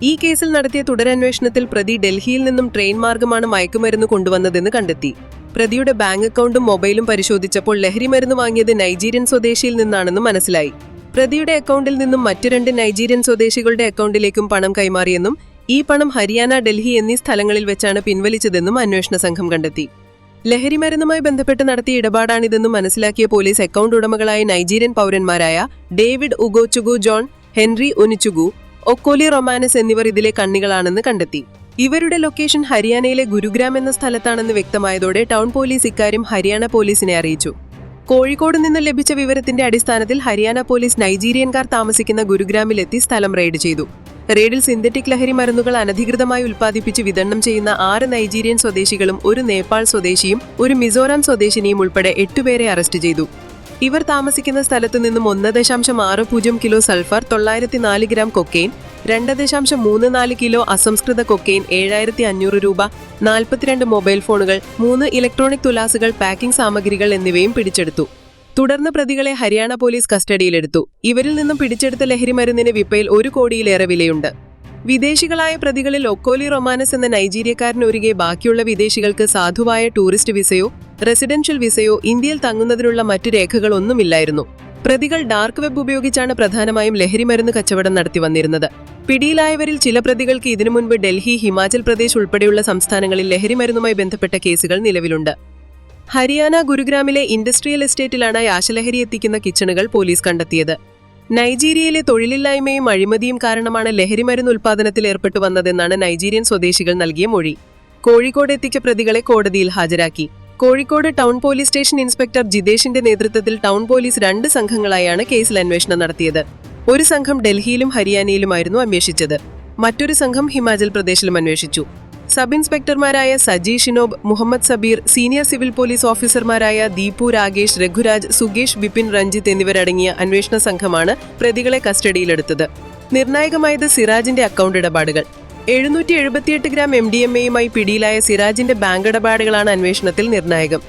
ഈ കേസിൽ നടത്തിയ തുടരന്വേഷണത്തിൽ പ്രതി ഡൽഹിയിൽ നിന്നും ട്രെയിൻ മാർഗമാണ് മയക്കുമരുന്ന് കൊണ്ടുവന്നതെന്ന് കണ്ടെത്തി. പ്രതിയുടെ ബാങ്ക് അക്കൗണ്ടും മൊബൈലും പരിശോധിച്ചപ്പോൾ ലഹരിമരുന്ന് വാങ്ങിയത് നൈജീരിയൻ സ്വദേശിയിൽ നിന്നാണെന്ന് മനസ്സിലായി. പ്രതിയുടെ അക്കൗണ്ടിൽ നിന്നും മറ്റു 2 നൈജീരിയൻ സ്വദേശികളുടെ അക്കൗണ്ടിലേക്കും പണം കൈമാറിയെന്നും ഈ പണം ഹരിയാന, ഡൽഹി എന്നീ സ്ഥലങ്ങളിൽ വെച്ചാണ് പിൻവലിച്ചതെന്നും അന്വേഷണ സംഘം കണ്ടെത്തി. ലഹരിമരുന്നുമായി ബന്ധപ്പെട്ട് നടത്തിയ ഇടപാടാണിതെന്നും മനസ്സിലാക്കിയ പോലീസ് അക്കൗണ്ട് ഉടമകളായ നൈജീരിയൻ പൗരന്മാരായ David Ugochukwu John, Henry Onichukwu, Okoli Romanus എന്നിവർ ഇതിലെ കണ്ണികളാണെന്ന് കണ്ടെത്തി. ഇവരുടെ ലൊക്കേഷൻ ഹരിയാനയിലെ ഗുരുഗ്രാം എന്ന സ്ഥലത്താണെന്ന് വ്യക്തമായതോടെ ടൗൺ പോലീസ് ഇക്കാര്യം ഹരിയാന പോലീസിനെ അറിയിച്ചു. കോഴിക്കോട് നിന്ന് ലഭിച്ച വിവരത്തിന്റെ അടിസ്ഥാനത്തിൽ ഹരിയാന പോലീസ് നൈജീരിയൻകാർ താമസിക്കുന്ന ഗുരുഗ്രാമിലെത്തി സ്ഥലം റെയ്ഡ് ചെയ്തു. റെയ്ഡിൽ സിന്തറ്റിക് ലഹരി മരുന്നുകൾ അനധികൃതമായി ഉൽപ്പാദിപ്പിച്ച് വിതരണം ചെയ്യുന്ന 6 നൈജീരിയൻ സ്വദേശികളും 1 നേപ്പാൾ സ്വദേശിയും 1 മിസോറാം സ്വദേശിനിയും ഉൾപ്പെടെ 8 പേരെ അറസ്റ്റ് ചെയ്തു. ഇവർ താമസിക്കുന്ന സ്ഥലത്തു നിന്നും 1.60 kilo sulphur, 904 gram cocaine, 2.34 kilo അസംസ്കൃത കൊക്കെയിൻ, 7500 രൂപ, 42 മൊബൈൽ ഫോണുകൾ, 3 ഇലക്ട്രോണിക് തുലാസുകൾ, പാക്കിംഗ് സാമഗ്രികൾ എന്നിവയും പിടിച്ചെടുത്തു. തുടർന്ന് പ്രതികളെ ഹരിയാന പോലീസ് കസ്റ്റഡിയിലെടുത്തു. ഇവരിൽ നിന്നും പിടിച്ചെടുത്ത ലഹരിമരുന്നിന് വിപ്പയിൽ 1 കോടിയിലേറെ വിലയുണ്ട്. വിദേശികളായ പ്രതികളിൽ ഒക്കോലി റൊമാനസ് എന്ന നൈജീരിയക്കാരനൊഴികെ ബാക്കിയുള്ള വിദേശികൾക്ക് സാധുവായ ടൂറിസ്റ്റ് വിസയോ റെസിഡൻഷ്യൽ വിസയോ ഇന്ത്യയിൽ തങ്ങുന്നതിനുള്ള മറ്റു രേഖകളൊന്നുമില്ലായിരുന്നു. പ്രതികൾ ഡാർക്ക് വെബ് ഉപയോഗിച്ചാണ് പ്രധാനമായും ലഹരിമരുന്ന് കച്ചവടം നടത്തി വന്നിരുന്നത്. പിടിയിലായവരിൽ ചില പ്രതികൾക്ക് ഇതിനു മുൻപ് ഡൽഹി, ഹിമാചൽ പ്രദേശ് ഉൾപ്പെടെയുള്ള സംസ്ഥാനങ്ങളിൽ ലഹരിമരുന്നുമായി ബന്ധപ്പെട്ട കേസുകൾ നിലവിലുണ്ട്. ഹരിയാന ഗുരുഗ്രാമിലെ ഇൻഡസ്ട്രിയൽ എസ്റ്റേറ്റിലാണ് രാസലഹരി എത്തിക്കുന്ന കിച്ചണുകൾ പോലീസ് കണ്ടെത്തിയത്. നൈജീരിയയിലെ തൊഴിലില്ലായ്മയും അഴിമതിയും കാരണമാണ് ലഹരിമരുന്ന് ഉൽപ്പാദനത്തിൽ ഏർപ്പെട്ടു വന്നതെന്നാണ് നൈജീരിയൻ സ്വദേശികൾ നൽകിയ മൊഴി. കോഴിക്കോട് എത്തിച്ച പ്രതികളെ കോടതിയിൽ ഹാജരാക്കി. Kozhikode town police station inspector ജിതേഷിന്റെ നേതൃത്വത്തിൽ ടൗൺ പോലീസ് 2 സംഘങ്ങളായാണ് കേസിൽ അന്വേഷണം നടത്തിയത്. ഒരു സംഘം ഡൽഹിയിലും ഹരിയാനയിലുമായിരുന്നു അന്വേഷിച്ചത്. മറ്റൊരു സംഘം ഹിമാചൽ പ്രദേശിലും അന്വേഷിച്ചു. സബ് ഇൻസ്പെക്ടർമാരായ Saji Shinob, Muhammad Sabeer, senior civil police ഓഫീസർമാരായ ദീപു രാഗേഷ്, രഘുരാജ്, സുഗേഷ്, ബിപിൻ, രഞ്ജിത്ത് എന്നിവരടങ്ങിയ അന്വേഷണ സംഘമാണ് പ്രതികളെ കസ്റ്റഡിയിലെടുത്തത്. നിർണായകമായത് സിറാജിന്റെ അക്കൗണ്ട് ഇടപാടുകൾ. 778 ഗ്രാം MDMAയുമായി പിടിയിലായ സിറാജിന്റെ ബാങ്ക് ഇടപാടുകളാണ് അന്വേഷണത്തിൽ നിർണായകം.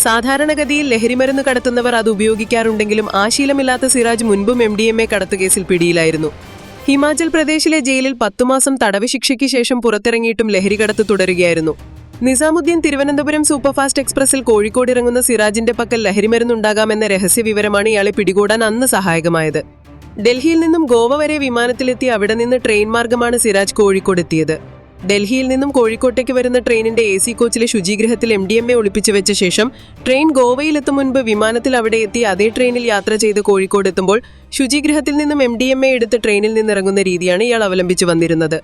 സാധാരണഗതിയിൽ ലഹരിമരുന്ന് കടത്തുന്നവർ അത് ഉപയോഗിക്കാറുണ്ടെങ്കിലും ആശീലമില്ലാത്ത സിറാജ് മുൻപും MDMA കടത്തുകേസിൽ പിടിയിലായിരുന്നു. ഹിമാചൽ പ്രദേശിലെ ജയിലിൽ 10 മാസം തടവ് ശിക്ഷയ്ക്ക് ശേഷം പുറത്തിറങ്ങിയിട്ടും ലഹരികടത്ത് തുടരുകയായിരുന്നു. നിസാമുദ്ദീൻ തിരുവനന്തപുരം സൂപ്പർഫാസ്റ്റ് എക്സ്പ്രസിൽ കോഴിക്കോട് ഇറങ്ങുന്ന സിറാജിന്റെ പക്കൽ ലഹരിമരുന്നുണ്ടാകാമെന്ന രഹസ്യ വിവരമാണ് ഇയാളെ പിടികൂടാൻ അന്ന് സഹായകമായത്. ഡൽഹിയിൽ നിന്നും ഗോവ വരെ വിമാനത്തിലെത്തി അവിടെ നിന്ന് ട്രെയിൻ മാർഗമാണ് സിറാജ് കോഴിക്കോട് എത്തിയത്. ഡൽഹിയിൽ നിന്നും കോഴിക്കോട്ടേക്ക് വരുന്ന ട്രെയിനിന്റെ AC കോച്ചിലെ ശുചീഗൃഹത്തിൽ MDMA ഒളിപ്പിച്ചു വെച്ച ശേഷം ട്രെയിൻ ഗോവയിലെത്തും മുൻപ് വിമാനത്തിൽ അവിടെ എത്തി അതേ ട്രെയിനിൽ യാത്ര ചെയ്ത് കോഴിക്കോട് എത്തുമ്പോൾ ശുചീഗൃഹത്തിൽ നിന്നും MDMA എടുത്ത് ട്രെയിനിൽ നിന്നിറങ്ങുന്ന രീതിയാണ് ഇയാൾ അവലംബിച്ചു വന്നിരുന്നത്.